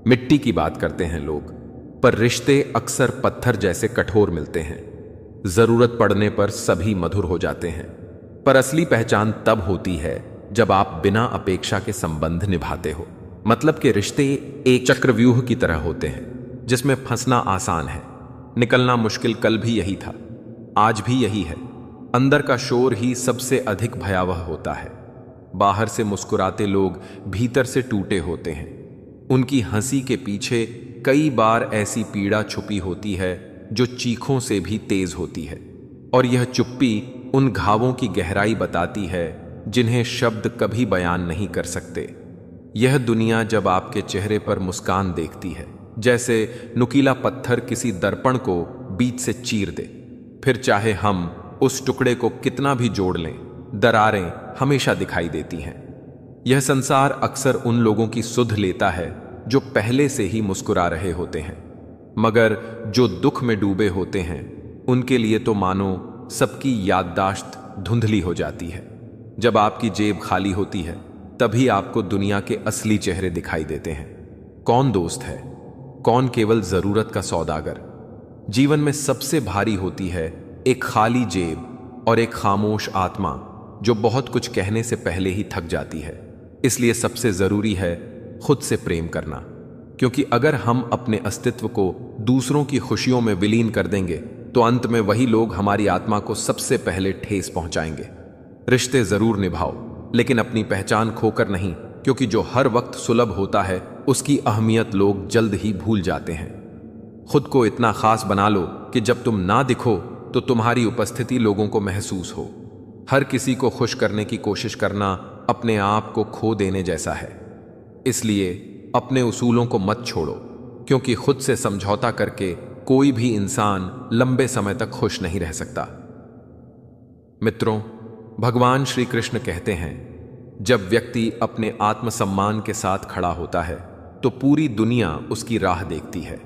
मिट्टी की बात करते हैं लोग, पर रिश्ते अक्सर पत्थर जैसे कठोर मिलते हैं। जरूरत पड़ने पर सभी मधुर हो जाते हैं, पर असली पहचान तब होती है जब आप बिना अपेक्षा के संबंध निभाते हो। मतलब के रिश्ते एक चक्रव्यूह की तरह होते हैं, जिसमें फंसना आसान है, निकलना मुश्किल। कल भी यही था, आज भी यही है। अंदर का शोर ही सबसे अधिक भयावह होता है। बाहर से मुस्कुराते लोग भीतर से टूटे होते हैं। उनकी हंसी के पीछे कई बार ऐसी पीड़ा छुपी होती है जो चीखों से भी तेज होती है, और यह चुप्पी उन घावों की गहराई बताती है जिन्हें शब्द कभी बयान नहीं कर सकते। यह दुनिया जब आपके चेहरे पर मुस्कान देखती है, जैसे नुकीला पत्थर किसी दर्पण को बीच से चीर दे, फिर चाहे हम उस टुकड़े को कितना भी जोड़ लें, दरारें हमेशा दिखाई देती हैं। यह संसार अक्सर उन लोगों की सुध लेता है जो पहले से ही मुस्कुरा रहे होते हैं, मगर जो दुख में डूबे होते हैं उनके लिए तो मानो सबकी याददाश्त धुंधली हो जाती है। जब आपकी जेब खाली होती है तभी आपको दुनिया के असली चेहरे दिखाई देते हैं। कौन दोस्त है, कौन केवल जरूरत का सौदागर। जीवन में सबसे भारी होती है एक खाली जेब और एक खामोश आत्मा जो बहुत कुछ कहने से पहले ही थक जाती है। इसलिए सबसे जरूरी है खुद से प्रेम करना, क्योंकि अगर हम अपने अस्तित्व को दूसरों की खुशियों में विलीन कर देंगे तो अंत में वही लोग हमारी आत्मा को सबसे पहले ठेस पहुंचाएंगे। रिश्ते जरूर निभाओ, लेकिन अपनी पहचान खोकर नहीं, क्योंकि जो हर वक्त सुलभ होता है उसकी अहमियत लोग जल्द ही भूल जाते हैं। खुद को इतना खास बना लो कि जब तुम ना दिखो तो तुम्हारी उपस्थिति लोगों को महसूस हो। हर किसी को खुश करने की कोशिश करना अपने आप को खो देने जैसा है। इसलिए अपने उसूलों को मत छोड़ो, क्योंकि खुद से समझौता करके कोई भी इंसान लंबे समय तक खुश नहीं रह सकता। मित्रों, भगवान श्री कृष्ण कहते हैं, जब व्यक्ति अपने आत्मसम्मान के साथ खड़ा होता है तो पूरी दुनिया उसकी राह देखती है।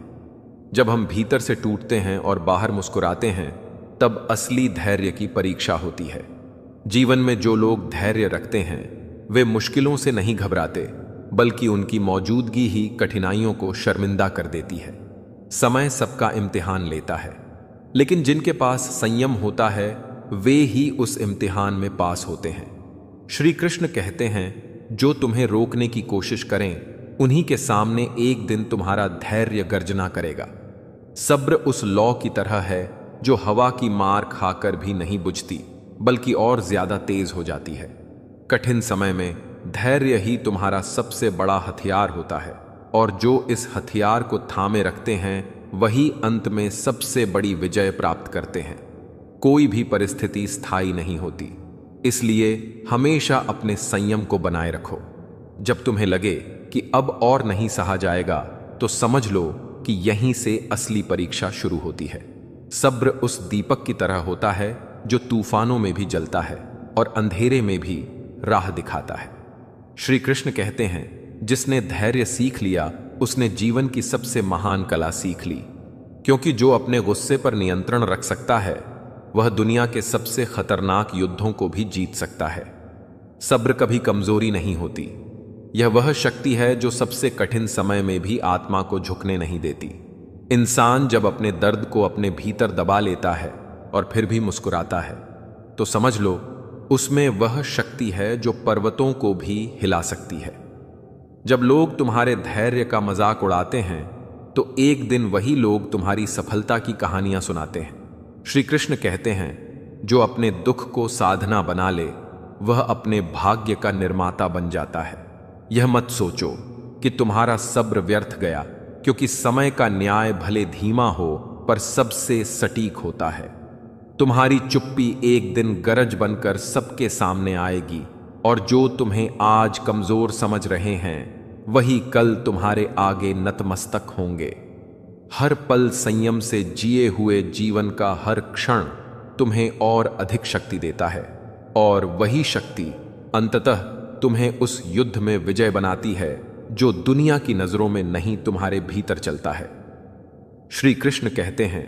जब हम भीतर से टूटते हैं और बाहर मुस्कुराते हैं, तब असली धैर्य की परीक्षा होती है। जीवन में जो लोग धैर्य रखते हैं वे मुश्किलों से नहीं घबराते, बल्कि उनकी मौजूदगी ही कठिनाइयों को शर्मिंदा कर देती है। समय सबका इम्तिहान लेता है, लेकिन जिनके पास संयम होता है वे ही उस इम्तिहान में पास होते हैं। श्री कृष्ण कहते हैं, जो तुम्हें रोकने की कोशिश करें उन्हीं के सामने एक दिन तुम्हारा धैर्य गर्जना करेगा। सब्र उस लौ की तरह है जो हवा की मार खाकर भी नहीं बुझती, बल्कि और ज्यादा तेज हो जाती है। कठिन समय में धैर्य ही तुम्हारा सबसे बड़ा हथियार होता है, और जो इस हथियार को थामे रखते हैं वही अंत में सबसे बड़ी विजय प्राप्त करते हैं। कोई भी परिस्थिति स्थायी नहीं होती, इसलिए हमेशा अपने संयम को बनाए रखो। जब तुम्हें लगे कि अब और नहीं सहा जाएगा तो समझ लो कि यहीं से असली परीक्षा शुरू होती है। सब्र उस दीपक की तरह होता है जो तूफानों में भी जलता है और अंधेरे में भी राह दिखाता है। श्री कृष्ण कहते हैं, जिसने धैर्य सीख लिया उसने जीवन की सबसे महान कला सीख ली, क्योंकि जो अपने गुस्से पर नियंत्रण रख सकता है वह दुनिया के सबसे खतरनाक युद्धों को भी जीत सकता है। सब्र कभी कमजोरी नहीं होती, यह वह शक्ति है जो सबसे कठिन समय में भी आत्मा को झुकने नहीं देती। इंसान जब अपने दर्द को अपने भीतर दबा लेता है और फिर भी मुस्कुराता है तो समझ लो उसमें वह शक्ति है जो पर्वतों को भी हिला सकती है। जब लोग तुम्हारे धैर्य का मजाक उड़ाते हैं तो एक दिन वही लोग तुम्हारी सफलता की कहानियां सुनाते हैं। श्री कृष्ण कहते हैं, जो अपने दुख को साधना बना ले वह अपने भाग्य का निर्माता बन जाता है। यह मत सोचो कि तुम्हारा सब्र व्यर्थ गया, क्योंकि समय का न्याय भले धीमा हो पर सबसे सटीक होता है। तुम्हारी चुप्पी एक दिन गरज बनकर सबके सामने आएगी, और जो तुम्हें आज कमजोर समझ रहे हैं वही कल तुम्हारे आगे नतमस्तक होंगे। हर पल संयम से जिए हुए जीवन का हर क्षण तुम्हें और अधिक शक्ति देता है, और वही शक्ति अंततः तुम्हें उस युद्ध में विजय बनाती है जो दुनिया की नजरों में नहीं, तुम्हारे भीतर चलता है। श्री कृष्ण कहते हैं,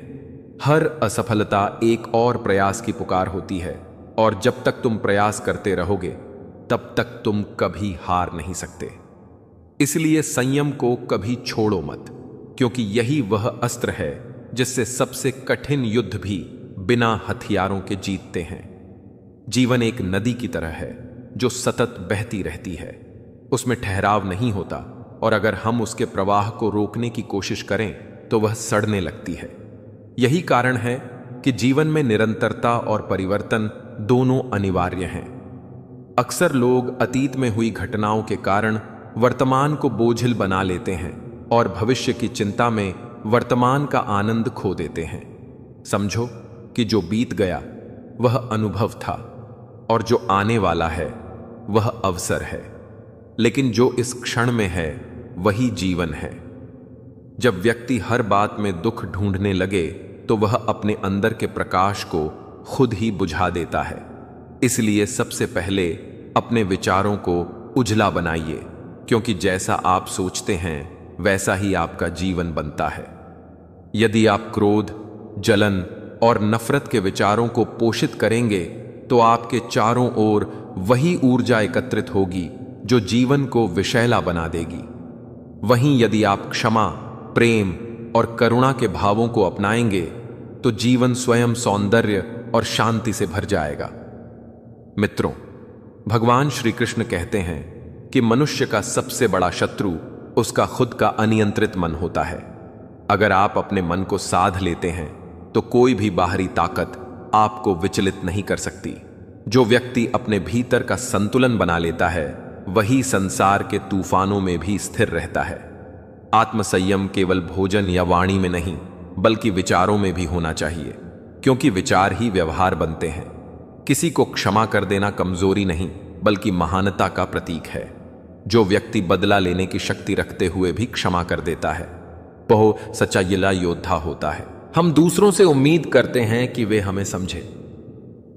हर असफलता एक और प्रयास की पुकार होती है, और जब तक तुम प्रयास करते रहोगे तब तक तुम कभी हार नहीं सकते। इसलिए संयम को कभी छोड़ो मत, क्योंकि यही वह अस्त्र है जिससे सबसे कठिन युद्ध भी बिना हथियारों के जीतते हैं। जीवन एक नदी की तरह है जो सतत बहती रहती है, उसमें ठहराव नहीं होता, और अगर हम उसके प्रवाह को रोकने की कोशिश करें तो वह सड़ने लगती है। यही कारण है कि जीवन में निरंतरता और परिवर्तन दोनों अनिवार्य हैं। अक्सर लोग अतीत में हुई घटनाओं के कारण वर्तमान को बोझिल बना लेते हैं और भविष्य की चिंता में वर्तमान का आनंद खो देते हैं। समझो कि जो बीत गया वह अनुभव था, और जो आने वाला है वह अवसर है, लेकिन जो इस क्षण में है वही जीवन है। जब व्यक्ति हर बात में दुख ढूंढने लगे तो वह अपने अंदर के प्रकाश को खुद ही बुझा देता है। इसलिए सबसे पहले अपने विचारों को उजला बनाइए, क्योंकि जैसा आप सोचते हैं वैसा ही आपका जीवन बनता है। यदि आप क्रोध, जलन और नफरत के विचारों को पोषित करेंगे तो आपके चारों ओर वही ऊर्जा एकत्रित होगी जो जीवन को विषैला बना देगी। वहीं यदि आप क्षमा, प्रेम और करुणा के भावों को अपनाएंगे तो जीवन स्वयं सौंदर्य और शांति से भर जाएगा। मित्रों, भगवान श्री कृष्ण कहते हैं कि मनुष्य का सबसे बड़ा शत्रु उसका खुद का अनियंत्रित मन होता है। अगर आप अपने मन को साध लेते हैं तो कोई भी बाहरी ताकत आपको विचलित नहीं कर सकती। जो व्यक्ति अपने भीतर का संतुलन बना लेता है वही संसार के तूफानों में भी स्थिर रहता है। आत्मसंयम केवल भोजन या वाणी में नहीं बल्कि विचारों में भी होना चाहिए, क्योंकि विचार ही व्यवहार बनते हैं। किसी को क्षमा कर देना कमजोरी नहीं बल्कि महानता का प्रतीक है। जो व्यक्ति बदला लेने की शक्ति रखते हुए भी क्षमा कर देता है वह सच्चा योद्धा होता है। हम दूसरों से उम्मीद करते हैं कि वे हमें समझें,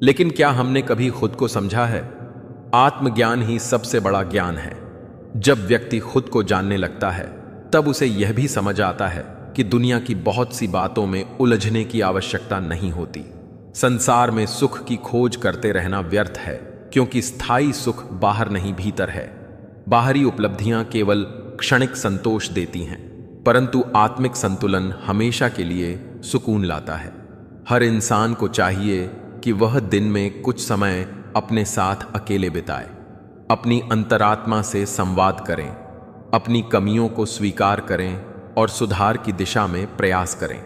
लेकिन क्या हमने कभी खुद को समझा है? आत्मज्ञान ही सबसे बड़ा ज्ञान है। जब व्यक्ति खुद को जानने लगता है तब उसे यह भी समझ आता है कि दुनिया की बहुत सी बातों में उलझने की आवश्यकता नहीं होती। संसार में सुख की खोज करते रहना व्यर्थ है, क्योंकि स्थायी सुख बाहर नहीं भीतर है। बाहरी उपलब्धियां केवल क्षणिक संतोष देती हैं, परंतु आत्मिक संतुलन हमेशा के लिए सुकून लाता है। हर इंसान को चाहिए कि वह दिन में कुछ समय अपने साथ अकेले बिताए, अपनी अंतरात्मा से संवाद करें, अपनी कमियों को स्वीकार करें और सुधार की दिशा में प्रयास करें।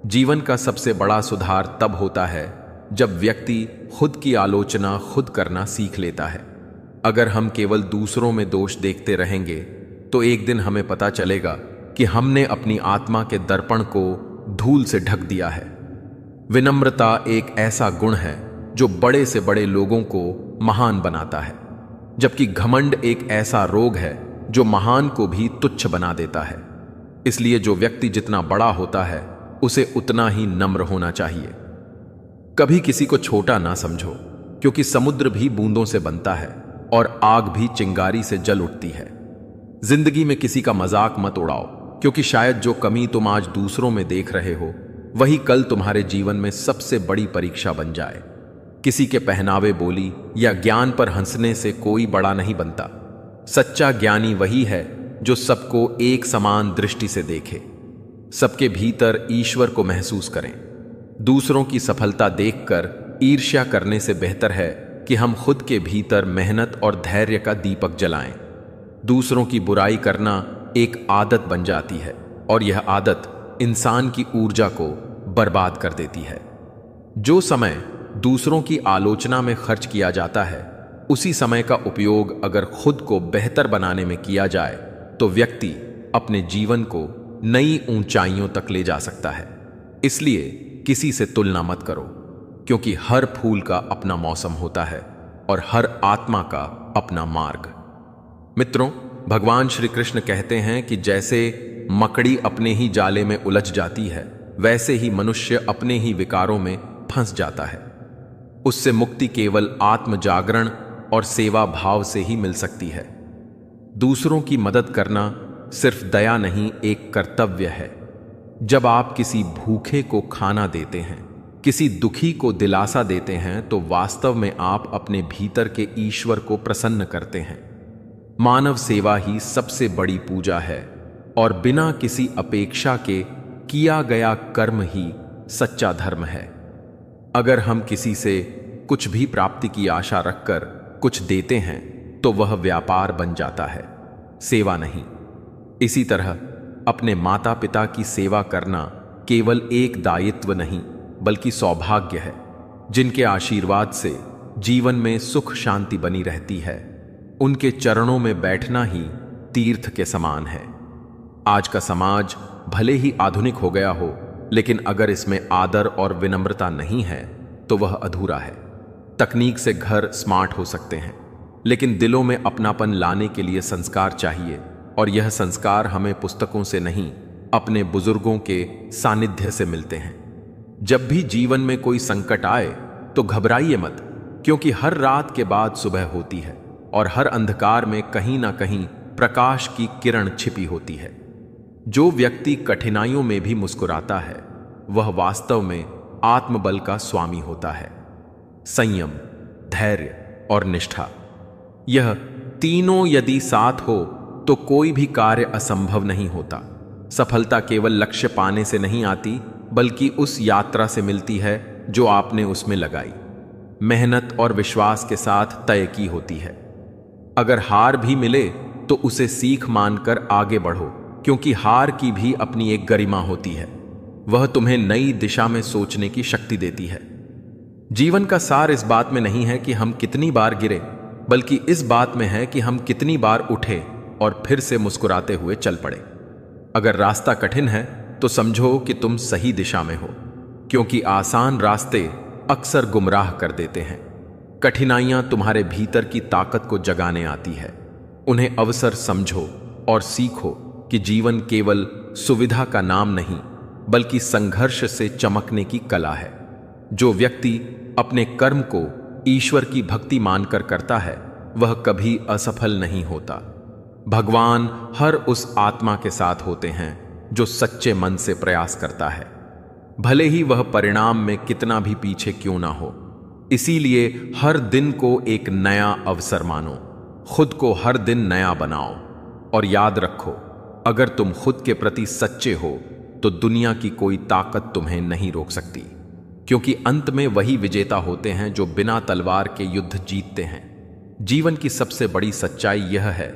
जीवन का सबसे बड़ा सुधार तब होता है जब व्यक्ति खुद की आलोचना खुद करना सीख लेता है। अगर हम केवल दूसरों में दोष देखते रहेंगे तो एक दिन हमें पता चलेगा कि हमने अपनी आत्मा के दर्पण को धूल से ढक दिया है। विनम्रता एक ऐसा गुण है जो बड़े से बड़े लोगों को महान बनाता है, जबकि घमंड एक ऐसा रोग है जो महान को भी तुच्छ बना देता है। इसलिए जो व्यक्ति जितना बड़ा होता है उसे उतना ही नम्र होना चाहिए। कभी किसी को छोटा ना समझो, क्योंकि समुद्र भी बूंदों से बनता है और आग भी चिंगारी से जल उठती है। जिंदगी में किसी का मजाक मत उड़ाओ, क्योंकि शायद जो कमी तुम आज दूसरों में देख रहे हो वही कल तुम्हारे जीवन में सबसे बड़ी परीक्षा बन जाए। किसी के पहनावे, बोली या ज्ञान पर हंसने से कोई बड़ा नहीं बनता। सच्चा ज्ञानी वही है जो सबको एक समान दृष्टि से देखे, सबके भीतर ईश्वर को महसूस करें। दूसरों की सफलता देखकर ईर्ष्या करने से बेहतर है कि हम खुद के भीतर मेहनत और धैर्य का दीपक जलाएं। दूसरों की बुराई करना एक आदत बन जाती है और यह आदत इंसान की ऊर्जा को बर्बाद कर देती है। जो समय दूसरों की आलोचना में खर्च किया जाता है, उसी समय का उपयोग अगर खुद को बेहतर बनाने में किया जाए तो व्यक्ति अपने जीवन को नई ऊंचाइयों तक ले जा सकता है। इसलिए किसी से तुलना मत करो, क्योंकि हर फूल का अपना मौसम होता है और हर आत्मा का अपना मार्ग। मित्रों, भगवान श्री कृष्ण कहते हैं कि जैसे मकड़ी अपने ही जाले में उलझ जाती है, वैसे ही मनुष्य अपने ही विकारों में फंस जाता है। उससे मुक्ति केवल आत्म जागरण और सेवा भाव से ही मिल सकती है। दूसरों की मदद करना सिर्फ दया नहीं, एक कर्तव्य है। जब आप किसी भूखे को खाना देते हैं, किसी दुखी को दिलासा देते हैं, तो वास्तव में आप अपने भीतर के ईश्वर को प्रसन्न करते हैं। मानव सेवा ही सबसे बड़ी पूजा है और बिना किसी अपेक्षा के किया गया कर्म ही सच्चा धर्म है। अगर हम किसी से कुछ भी प्राप्ति की आशा रखकर कुछ देते हैं तो वह व्यापार बन जाता है, सेवा नहीं। इसी तरह अपने माता पिता की सेवा करना केवल एक दायित्व नहीं, बल्कि सौभाग्य है, जिनके आशीर्वाद से जीवन में सुख शांति बनी रहती है। उनके चरणों में बैठना ही तीर्थ के समान है। आज का समाज भले ही आधुनिक हो गया हो, लेकिन अगर इसमें आदर और विनम्रता नहीं है तो वह अधूरा है। तकनीक से घर स्मार्ट हो सकते हैं, लेकिन दिलों में अपनापन लाने के लिए संस्कार चाहिए, और यह संस्कार हमें पुस्तकों से नहीं, अपने बुजुर्गों के सानिध्य से मिलते हैं। जब भी जीवन में कोई संकट आए तो घबराइए मत, क्योंकि हर रात के बाद सुबह होती है और हर अंधकार में कहीं ना कहीं प्रकाश की किरण छिपी होती है। जो व्यक्ति कठिनाइयों में भी मुस्कुराता है, वह वास्तव में आत्मबल का स्वामी होता है। संयम, धैर्य और निष्ठा, यह तीनों यदि साथ हो तो कोई भी कार्य असंभव नहीं होता। सफलता केवल लक्ष्य पाने से नहीं आती, बल्कि उस यात्रा से मिलती है जो आपने उसमें लगाई, मेहनत और विश्वास के साथ तय की होती है। अगर हार भी मिले तो उसे सीख मानकर आगे बढ़ो, क्योंकि हार की भी अपनी एक गरिमा होती है। वह तुम्हें नई दिशा में सोचने की शक्ति देती है। जीवन का सार इस बात में नहीं है कि हम कितनी बार गिरे, बल्कि इस बात में है कि हम कितनी बार उठे और फिर से मुस्कुराते हुए चल पड़े। अगर रास्ता कठिन है तो समझो कि तुम सही दिशा में हो, क्योंकि आसान रास्ते अक्सर गुमराह कर देते हैं। कठिनाइयां तुम्हारे भीतर की ताकत को जगाने आती है। उन्हें अवसर समझो और सीखो कि जीवन केवल सुविधा का नाम नहीं, बल्कि संघर्ष से चमकने की कला है। जो व्यक्ति अपने कर्म को ईश्वर की भक्ति मानकर करता है, वह कभी असफल नहीं होता। भगवान हर उस आत्मा के साथ होते हैं जो सच्चे मन से प्रयास करता है, भले ही वह परिणाम में कितना भी पीछे क्यों ना हो। इसीलिए हर दिन को एक नया अवसर मानो, खुद को हर दिन नया बनाओ, और याद रखो, अगर तुम खुद के प्रति सच्चे हो तो दुनिया की कोई ताकत तुम्हें नहीं रोक सकती, क्योंकि अंत में वही विजेता होते हैं जो बिना तलवार के युद्ध जीतते हैं। जीवन की सबसे बड़ी सच्चाई यह है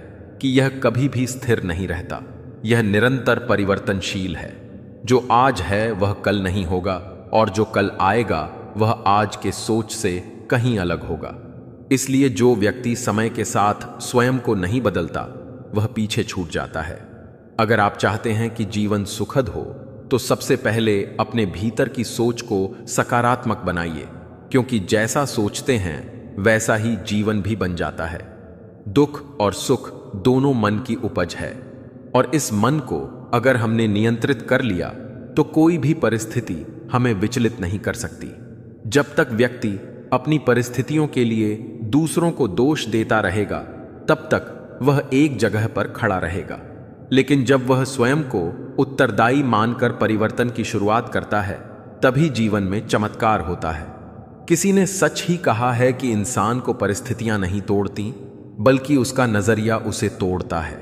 कि यह कभी भी स्थिर नहीं रहता, यह निरंतर परिवर्तनशील है। जो आज है वह कल नहीं होगा, और जो कल आएगा वह आज के सोच से कहीं अलग होगा। इसलिए जो व्यक्ति समय के साथ स्वयं को नहीं बदलता, वह पीछे छूट जाता है। अगर आप चाहते हैं कि जीवन सुखद हो, तो सबसे पहले अपने भीतर की सोच को सकारात्मक बनाइए, क्योंकि जैसा सोचते हैं वैसा ही जीवन भी बन जाता है। दुख और सुख दोनों मन की उपज है, और इस मन को अगर हमने नियंत्रित कर लिया तो कोई भी परिस्थिति हमें विचलित नहीं कर सकती। जब तक व्यक्ति अपनी परिस्थितियों के लिए दूसरों को दोष देता रहेगा, तब तक वह एक जगह पर खड़ा रहेगा। लेकिन जब वह स्वयं को उत्तरदायी मानकर परिवर्तन की शुरुआत करता है, तभी जीवन में चमत्कार होता है। किसी ने सच ही कहा है कि इंसान को परिस्थितियां नहीं तोड़ती, बल्कि उसका नजरिया उसे तोड़ता है।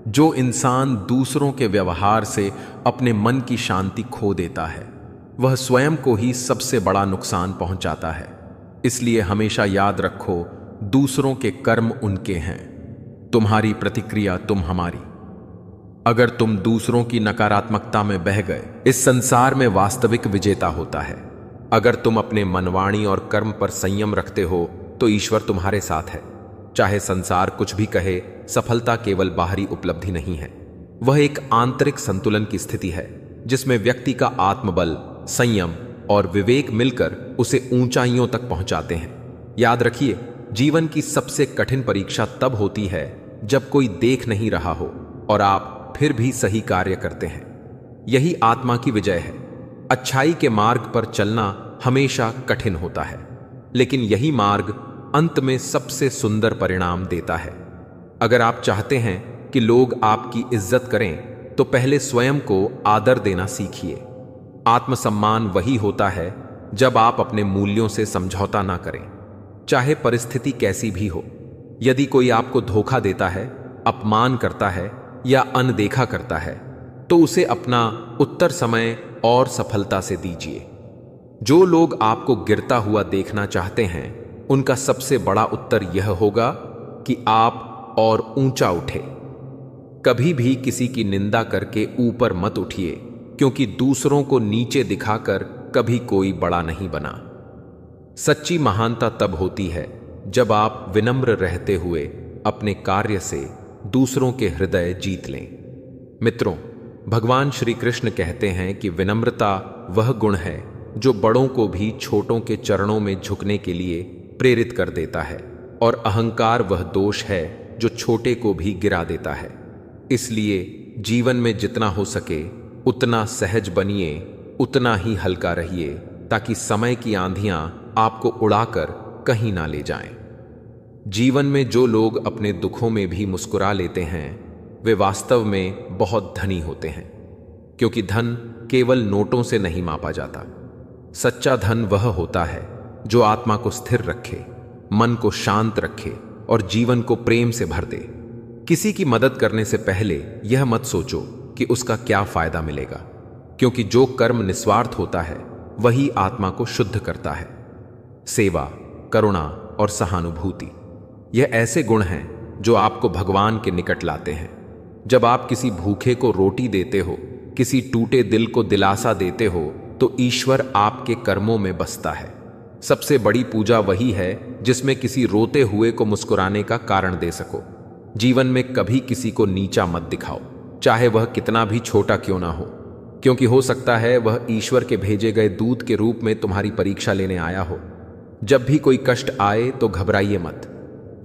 जो इंसान दूसरों के व्यवहार से अपने मन की शांति खो देता है, वह स्वयं को ही सबसे बड़ा नुकसान पहुंचाता है। इसलिए हमेशा याद रखो, दूसरों के कर्म उनके हैं, तुम्हारी प्रतिक्रिया तुम हमारी। अगर तुम दूसरों की नकारात्मकता में बह गए, इस संसार में वास्तविक विजेता होता है। अगर तुम अपने मनवाणी और कर्म पर संयम रखते हो, तो ईश्वर तुम्हारे साथ है। चाहे संसार कुछ भी कहे, सफलता केवल बाहरी उपलब्धि नहीं है, वह एक आंतरिक संतुलन की स्थिति है जिसमें व्यक्ति का आत्मबल, संयम और विवेक मिलकर उसे ऊंचाइयों तक पहुंचाते हैं। याद रखिए, जीवन की सबसे कठिन परीक्षा तब होती है जब कोई देख नहीं रहा हो और आप फिर भी सही कार्य करते हैं। यही आत्मा की विजय है। अच्छाई के मार्ग पर चलना हमेशा कठिन होता है, लेकिन यही मार्ग अंत में सबसे सुंदर परिणाम देता है। अगर आप चाहते हैं कि लोग आपकी इज्जत करें, तो पहले स्वयं को आदर देना सीखिए। आत्मसम्मान वही होता है जब आप अपने मूल्यों से समझौता ना करें, चाहे परिस्थिति कैसी भी हो। यदि कोई आपको धोखा देता है, अपमान करता है या अनदेखा करता है, तो उसे अपना उत्तर समय और सफलता से दीजिए। जो लोग आपको गिरता हुआ देखना चाहते हैं, उनका सबसे बड़ा उत्तर यह होगा कि आप और ऊंचा उठे। कभी भी किसी की निंदा करके ऊपर मत उठिए, क्योंकि दूसरों को नीचे दिखाकर कभी कोई बड़ा नहीं बना। सच्ची महानता तब होती है जब आप विनम्र रहते हुए अपने कार्य से दूसरों के हृदय जीत लें। मित्रों, भगवान श्री कृष्ण कहते हैं कि विनम्रता वह गुण है जो बड़ों को भी छोटों के चरणों में झुकने के लिए प्रेरित कर देता है, और अहंकार वह दोष है जो छोटे को भी गिरा देता है। इसलिए जीवन में जितना हो सके उतना सहज बनिए, उतना ही हल्का रहिए, ताकि समय की आंधियां आपको उड़ाकर कहीं ना ले जाएं। जीवन में जो लोग अपने दुखों में भी मुस्कुरा लेते हैं, वे वास्तव में बहुत धनी होते हैं, क्योंकि धन केवल नोटों से नहीं मापा जाता। सच्चा धन वह होता है जो आत्मा को स्थिर रखे, मन को शांत रखे और जीवन को प्रेम से भर दे। किसी की मदद करने से पहले यह मत सोचो कि उसका क्या फायदा मिलेगा, क्योंकि जो कर्म निस्वार्थ होता है वही आत्मा को शुद्ध करता है। सेवा, करुणा और सहानुभूति, यह ऐसे गुण हैं जो आपको भगवान के निकट लाते हैं। जब आप किसी भूखे को रोटी देते हो, किसी टूटे दिल को दिलासा देते हो, तो ईश्वर आपके कर्मों में बसता है। सबसे बड़ी पूजा वही है जिसमें किसी रोते हुए को मुस्कुराने का कारण दे सको। जीवन में कभी किसी को नीचा मत दिखाओ, चाहे वह कितना भी छोटा क्यों ना हो, क्योंकि हो सकता है वह ईश्वर के भेजे गए दूत के रूप में तुम्हारी परीक्षा लेने आया हो। जब भी कोई कष्ट आए तो घबराइए मत।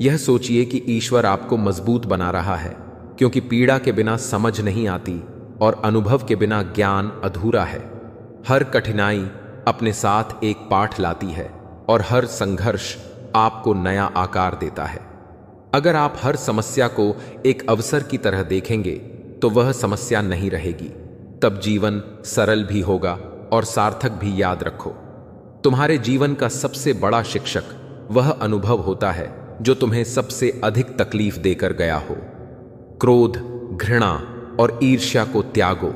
यह सोचिए कि ईश्वर आपको मजबूत बना रहा है, क्योंकि पीड़ा के बिना समझ नहीं आती और अनुभव के बिना ज्ञान अधूरा है। हर कठिनाई अपने साथ एक पाठ लाती है और हर संघर्ष आपको नया आकार देता है। अगर आप हर समस्या को एक अवसर की तरह देखेंगे तो वह समस्या नहीं रहेगी। तब जीवन सरल भी होगा और सार्थक भी। याद रखो, तुम्हारे जीवन का सबसे बड़ा शिक्षक वह अनुभव होता है जो तुम्हें सबसे अधिक तकलीफ देकर गया हो। क्रोध, घृणा और ईर्ष्या को त्यागो,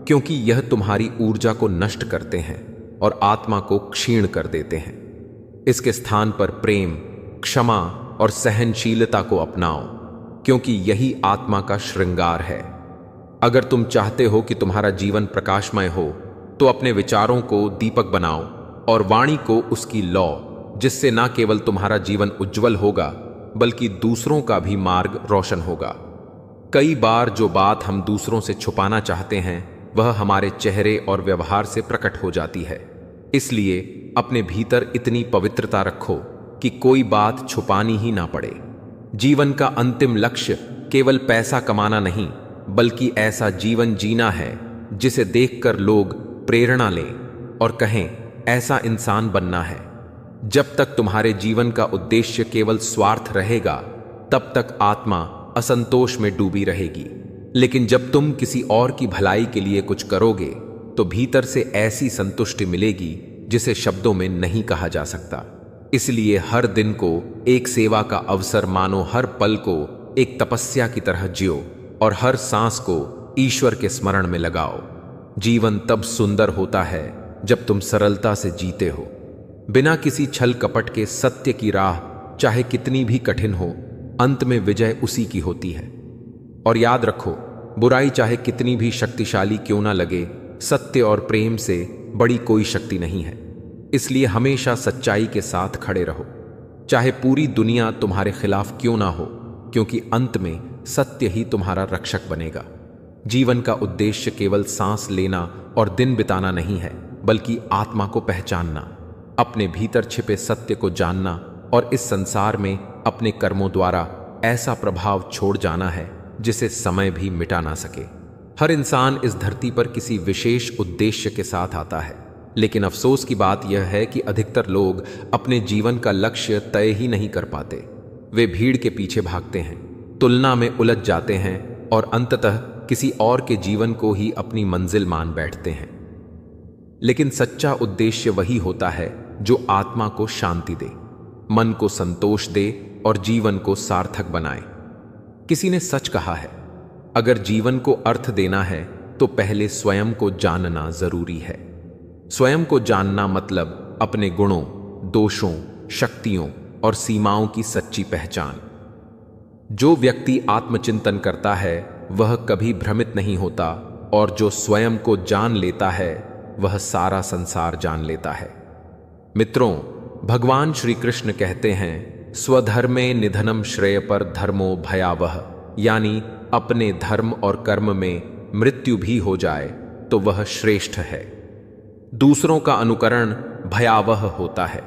क्योंकि यह तुम्हारी ऊर्जा को नष्ट करते हैं और आत्मा को क्षीण कर देते हैं। इसके स्थान पर प्रेम, क्षमा और सहनशीलता को अपनाओ, क्योंकि यही आत्मा का श्रृंगार है। अगर तुम चाहते हो कि तुम्हारा जीवन प्रकाशमय हो, तो अपने विचारों को दीपक बनाओ और वाणी को उसकी लौ, जिससे न केवल तुम्हारा जीवन उज्जवल होगा बल्कि दूसरों का भी मार्ग रोशन होगा। कई बार जो बात हम दूसरों से छुपाना चाहते हैं वह हमारे चेहरे और व्यवहार से प्रकट हो जाती है। इसलिए अपने भीतर इतनी पवित्रता रखो कि कोई बात छुपानी ही ना पड़े। जीवन का अंतिम लक्ष्य केवल पैसा कमाना नहीं, बल्कि ऐसा जीवन जीना है जिसे देखकर लोग प्रेरणा लें और कहें, ऐसा इंसान बनना है। जब तक तुम्हारे जीवन का उद्देश्य केवल स्वार्थ रहेगा, तब तक आत्मा असंतोष में डूबी रहेगी। लेकिन जब तुम किसी और की भलाई के लिए कुछ करोगे, तो भीतर से ऐसी संतुष्टि मिलेगी जिसे शब्दों में नहीं कहा जा सकता। इसलिए हर दिन को एक सेवा का अवसर मानो, हर पल को एक तपस्या की तरह जियो और हर सांस को ईश्वर के स्मरण में लगाओ। जीवन तब सुंदर होता है जब तुम सरलता से जीते हो, बिना किसी छल कपट के। सत्य की राह चाहे कितनी भी कठिन हो, अंत में विजय उसी की होती है। और याद रखो, बुराई चाहे कितनी भी शक्तिशाली क्यों ना लगे, सत्य और प्रेम से बड़ी कोई शक्ति नहीं है। इसलिए हमेशा सच्चाई के साथ खड़े रहो। चाहे पूरी दुनिया तुम्हारे खिलाफ क्यों ना हो, क्योंकि अंत में सत्य ही तुम्हारा रक्षक बनेगा। जीवन का उद्देश्य केवल सांस लेना और दिन बिताना नहीं है, बल्कि आत्मा को पहचानना, अपने भीतर छिपे सत्य को जानना और इस संसार में अपने कर्मों द्वारा ऐसा प्रभाव छोड़ जाना है जिसे समय भी मिटा ना सके। हर इंसान इस धरती पर किसी विशेष उद्देश्य के साथ आता है, लेकिन अफसोस की बात यह है कि अधिकतर लोग अपने जीवन का लक्ष्य तय ही नहीं कर पाते। वे भीड़ के पीछे भागते हैं, तुलना में उलझ जाते हैं और अंततः किसी और के जीवन को ही अपनी मंजिल मान बैठते हैं। लेकिन सच्चा उद्देश्य वही होता है जो आत्मा को शांति दे, मन को संतोष दे और जीवन को सार्थक बनाए। किसी ने सच कहा है, अगर जीवन को अर्थ देना है तो पहले स्वयं को जानना जरूरी है। स्वयं को जानना मतलब अपने गुणों, दोषों, शक्तियों और सीमाओं की सच्ची पहचान। जो व्यक्ति आत्मचिंतन करता है वह कभी भ्रमित नहीं होता, और जो स्वयं को जान लेता है वह सारा संसार जान लेता है। मित्रों, भगवान श्री कृष्ण कहते हैं, स्वधर्मे निधनम श्रेय पर धर्मो भयावह, यानी अपने धर्म और कर्म में मृत्यु भी हो जाए तो वह श्रेष्ठ है। दूसरों का अनुकरण भयावह होता है।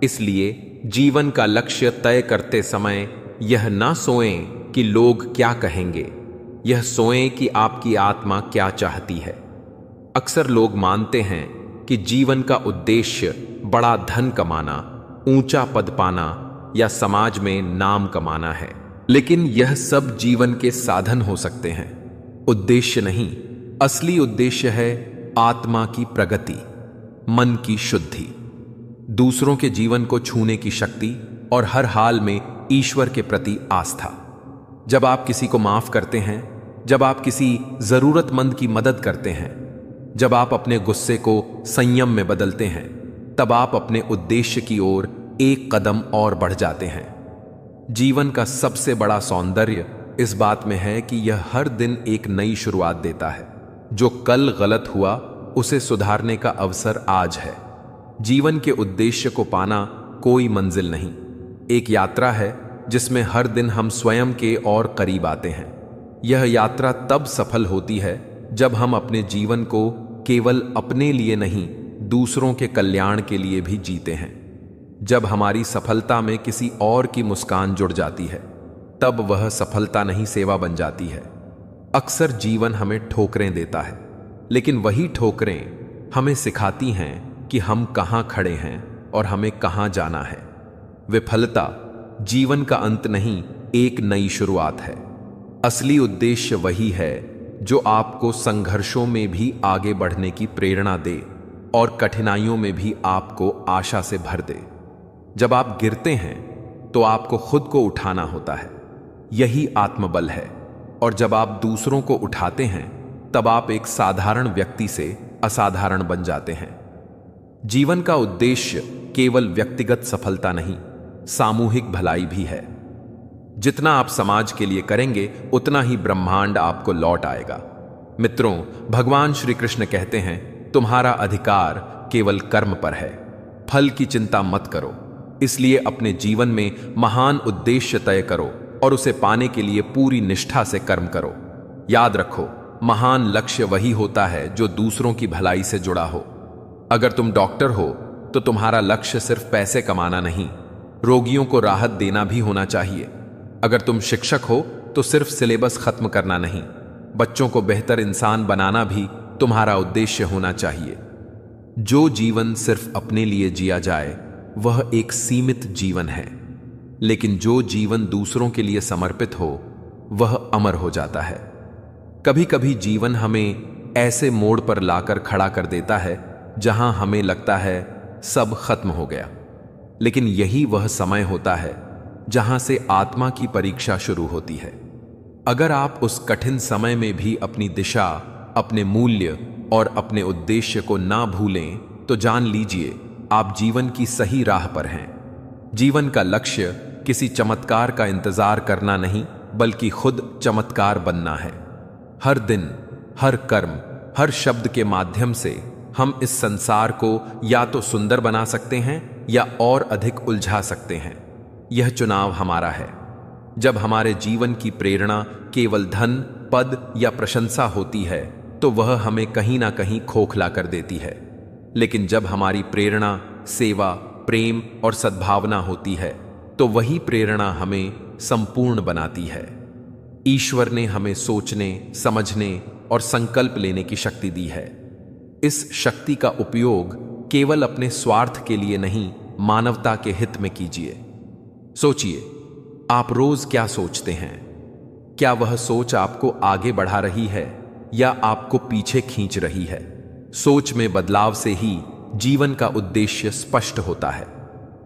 इसलिए जीवन का लक्ष्य तय करते समय यह ना सोएं कि लोग क्या कहेंगे, यह सोएं कि आपकी आत्मा क्या चाहती है। अक्सर लोग मानते हैं कि जीवन का उद्देश्य बड़ा धन कमाना, ऊंचा पद पाना या समाज में नाम कमाना है, लेकिन यह सब जीवन के साधन हो सकते हैं, उद्देश्य नहीं। असली उद्देश्य है आत्मा की प्रगति, मन की शुद्धि, दूसरों के जीवन को छूने की शक्ति और हर हाल में ईश्वर के प्रति आस्था। जब आप किसी को माफ करते हैं, जब आप किसी जरूरतमंद की मदद करते हैं, जब आप अपने गुस्से को संयम में बदलते हैं, तब आप अपने उद्देश्य की ओर एक कदम और बढ़ जाते हैं। जीवन का सबसे बड़ा सौंदर्य इस बात में है कि यह हर दिन एक नई शुरुआत देता है। जो कल गलत हुआ उसे सुधारने का अवसर आज है। जीवन के उद्देश्य को पाना कोई मंजिल नहीं, एक यात्रा है जिसमें हर दिन हम स्वयं के और करीब आते हैं। यह यात्रा तब सफल होती है जब हम अपने जीवन को केवल अपने लिए नहीं, दूसरों के कल्याण के लिए भी जीते हैं। जब हमारी सफलता में किसी और की मुस्कान जुड़ जाती है, तब वह सफलता नहीं सेवा बन जाती है। अक्सर जीवन हमें ठोकरें देता है, लेकिन वही ठोकरें हमें सिखाती हैं कि हम कहां खड़े हैं और हमें कहां जाना है। विफलता जीवन का अंत नहीं, एक नई शुरुआत है। असली उद्देश्य वही है जो आपको संघर्षों में भी आगे बढ़ने की प्रेरणा दे और कठिनाइयों में भी आपको आशा से भर दे। जब आप गिरते हैं तो आपको खुद को उठाना होता है, यही आत्मबल है। और जब आप दूसरों को उठाते हैं तब आप एक साधारण व्यक्ति से असाधारण बन जाते हैं। जीवन का उद्देश्य केवल व्यक्तिगत सफलता नहीं, सामूहिक भलाई भी है। जितना आप समाज के लिए करेंगे उतना ही ब्रह्मांड आपको लौट आएगा। मित्रों, भगवान श्री कृष्ण कहते हैं, तुम्हारा अधिकार केवल कर्म पर है, फल की चिंता मत करो। इसलिए अपने जीवन में महान उद्देश्य तय करो और उसे पाने के लिए पूरी निष्ठा से कर्म करो। याद रखो, महान लक्ष्य वही होता है जो दूसरों की भलाई से जुड़ा हो। अगर तुम डॉक्टर हो तो तुम्हारा लक्ष्य सिर्फ पैसे कमाना नहीं, रोगियों को राहत देना भी होना चाहिए। अगर तुम शिक्षक हो तो सिर्फ सिलेबस खत्म करना नहीं, बच्चों को बेहतर इंसान बनाना भी तुम्हारा उद्देश्य होना चाहिए। जो जीवन सिर्फ अपने लिए जिया जाए वह एक सीमित जीवन है, लेकिन जो जीवन दूसरों के लिए समर्पित हो वह अमर हो जाता है। कभी कभी जीवन हमें ऐसे मोड़ पर लाकर खड़ा कर देता है जहां हमें लगता है सब खत्म हो गया, लेकिन यही वह समय होता है जहां से आत्मा की परीक्षा शुरू होती है। अगर आप उस कठिन समय में भी अपनी दिशा, अपने मूल्य और अपने उद्देश्य को ना भूलें तो जान लीजिए आप जीवन की सही राह पर हैं। जीवन का लक्ष्य किसी चमत्कार का इंतजार करना नहीं, बल्कि खुद चमत्कार बनना है। हर दिन, हर कर्म, हर शब्द के माध्यम से हम इस संसार को या तो सुंदर बना सकते हैं या और अधिक उलझा सकते हैं। यह चुनाव हमारा है। जब हमारे जीवन की प्रेरणा केवल धन, पद या प्रशंसा होती है तो वह हमें कहीं ना कहीं खोखला कर देती है। लेकिन जब हमारी प्रेरणा सेवा, प्रेम और सद्भावना होती है तो वही प्रेरणा हमें संपूर्ण बनाती है। ईश्वर ने हमें सोचने, समझने और संकल्प लेने की शक्ति दी है। इस शक्ति का उपयोग केवल अपने स्वार्थ के लिए नहीं, मानवता के हित में कीजिए। सोचिए, आप रोज क्या सोचते हैं? क्या वह सोच आपको आगे बढ़ा रही है या आपको पीछे खींच रही है? सोच में बदलाव से ही जीवन का उद्देश्य स्पष्ट होता है।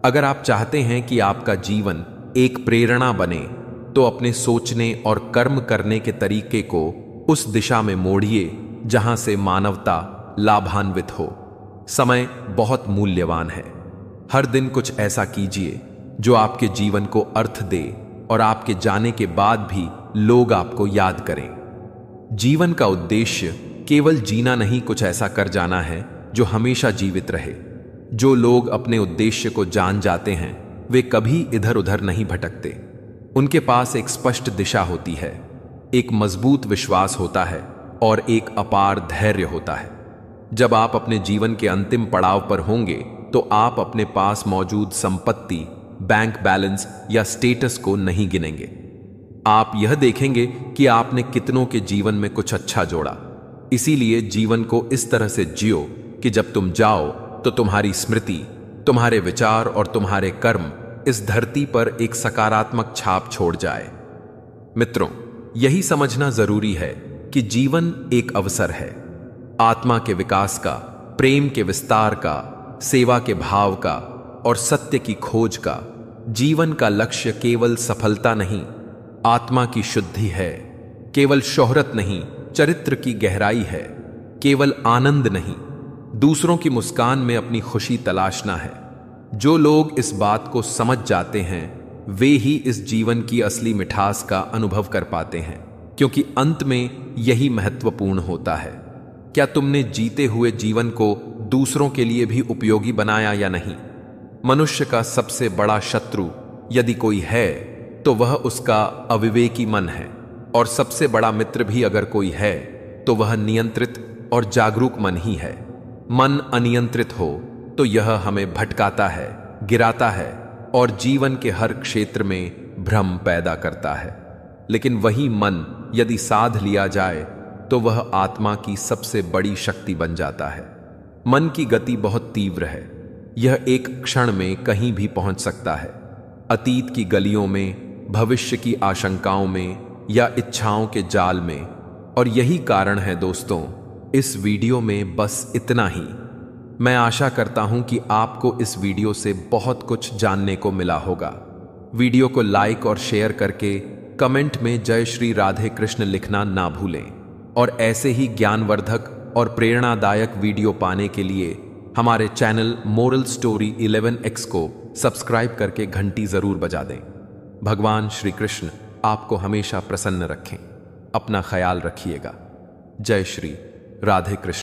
अगर आप चाहते हैं कि आपका जीवन एक प्रेरणा बने तो अपने सोचने और कर्म करने के तरीके को उस दिशा में मोड़िए जहां से मानवता लाभान्वित हो। समय बहुत मूल्यवान है। हर दिन कुछ ऐसा कीजिए जो आपके जीवन को अर्थ दे और आपके जाने के बाद भी लोग आपको याद करें। जीवन का उद्देश्य केवल जीना नहीं, कुछ ऐसा कर जाना है जो हमेशा जीवित रहे। जो लोग अपने उद्देश्य को जान जाते हैं वे कभी इधर उधर नहीं भटकते। उनके पास एक स्पष्ट दिशा होती है, एक मजबूत विश्वास होता है और एक अपार धैर्य होता है। जब आप अपने जीवन के अंतिम पड़ाव पर होंगे तो आप अपने पास मौजूद संपत्ति, बैंक बैलेंस या स्टेटस को नहीं गिनेंगे। आप यह देखेंगे कि आपने कितनों के जीवन में कुछ अच्छा जोड़ा। इसीलिए जीवन को इस तरह से जियो कि जब तुम जाओ तो तुम्हारी स्मृति, तुम्हारे विचार और तुम्हारे कर्म इस धरती पर एक सकारात्मक छाप छोड़ जाए। मित्रों, यही समझना जरूरी है कि जीवन एक अवसर है, आत्मा के विकास का, प्रेम के विस्तार का, सेवा के भाव का और सत्य की खोज का। जीवन का लक्ष्य केवल सफलता नहीं, आत्मा की शुद्धि है। केवल शोहरत नहीं, चरित्र की गहराई है। केवल आनंद नहीं, दूसरों की मुस्कान में अपनी खुशी तलाशना है। जो लोग इस बात को समझ जाते हैं वे ही इस जीवन की असली मिठास का अनुभव कर पाते हैं, क्योंकि अंत में यही महत्वपूर्ण होता है। क्या तुमने जीते हुए जीवन को दूसरों के लिए भी उपयोगी बनाया या नहीं? मनुष्य का सबसे बड़ा शत्रु यदि कोई है तो वह उसका अविवेकी मन है, और सबसे बड़ा मित्र भी अगर कोई है तो वह नियंत्रित और जागरूक मन ही है। मन अनियंत्रित हो तो यह हमें भटकाता है, गिराता है और जीवन के हर क्षेत्र में भ्रम पैदा करता है। लेकिन वही मन यदि साध लिया जाए तो वह आत्मा की सबसे बड़ी शक्ति बन जाता है। मन की गति बहुत तीव्र है, यह एक क्षण में कहीं भी पहुंच सकता है। अतीत की गलियों में, भविष्य की आशंकाओं में या इच्छाओं के जाल में। और यही कारण है दोस्तों, इस वीडियो में बस इतना ही। मैं आशा करता हूं कि आपको इस वीडियो से बहुत कुछ जानने को मिला होगा। वीडियो को लाइक और शेयर करके कमेंट में जय श्री राधे कृष्ण लिखना ना भूलें। और ऐसे ही ज्ञानवर्धक और प्रेरणादायक वीडियो पाने के लिए हमारे चैनल मोरल स्टोरी 11x को सब्सक्राइब करके घंटी जरूर बजा दें। भगवान श्री कृष्ण आपको हमेशा प्रसन्न रखें। अपना ख्याल रखिएगा। जय श्री राधे कृष्ण।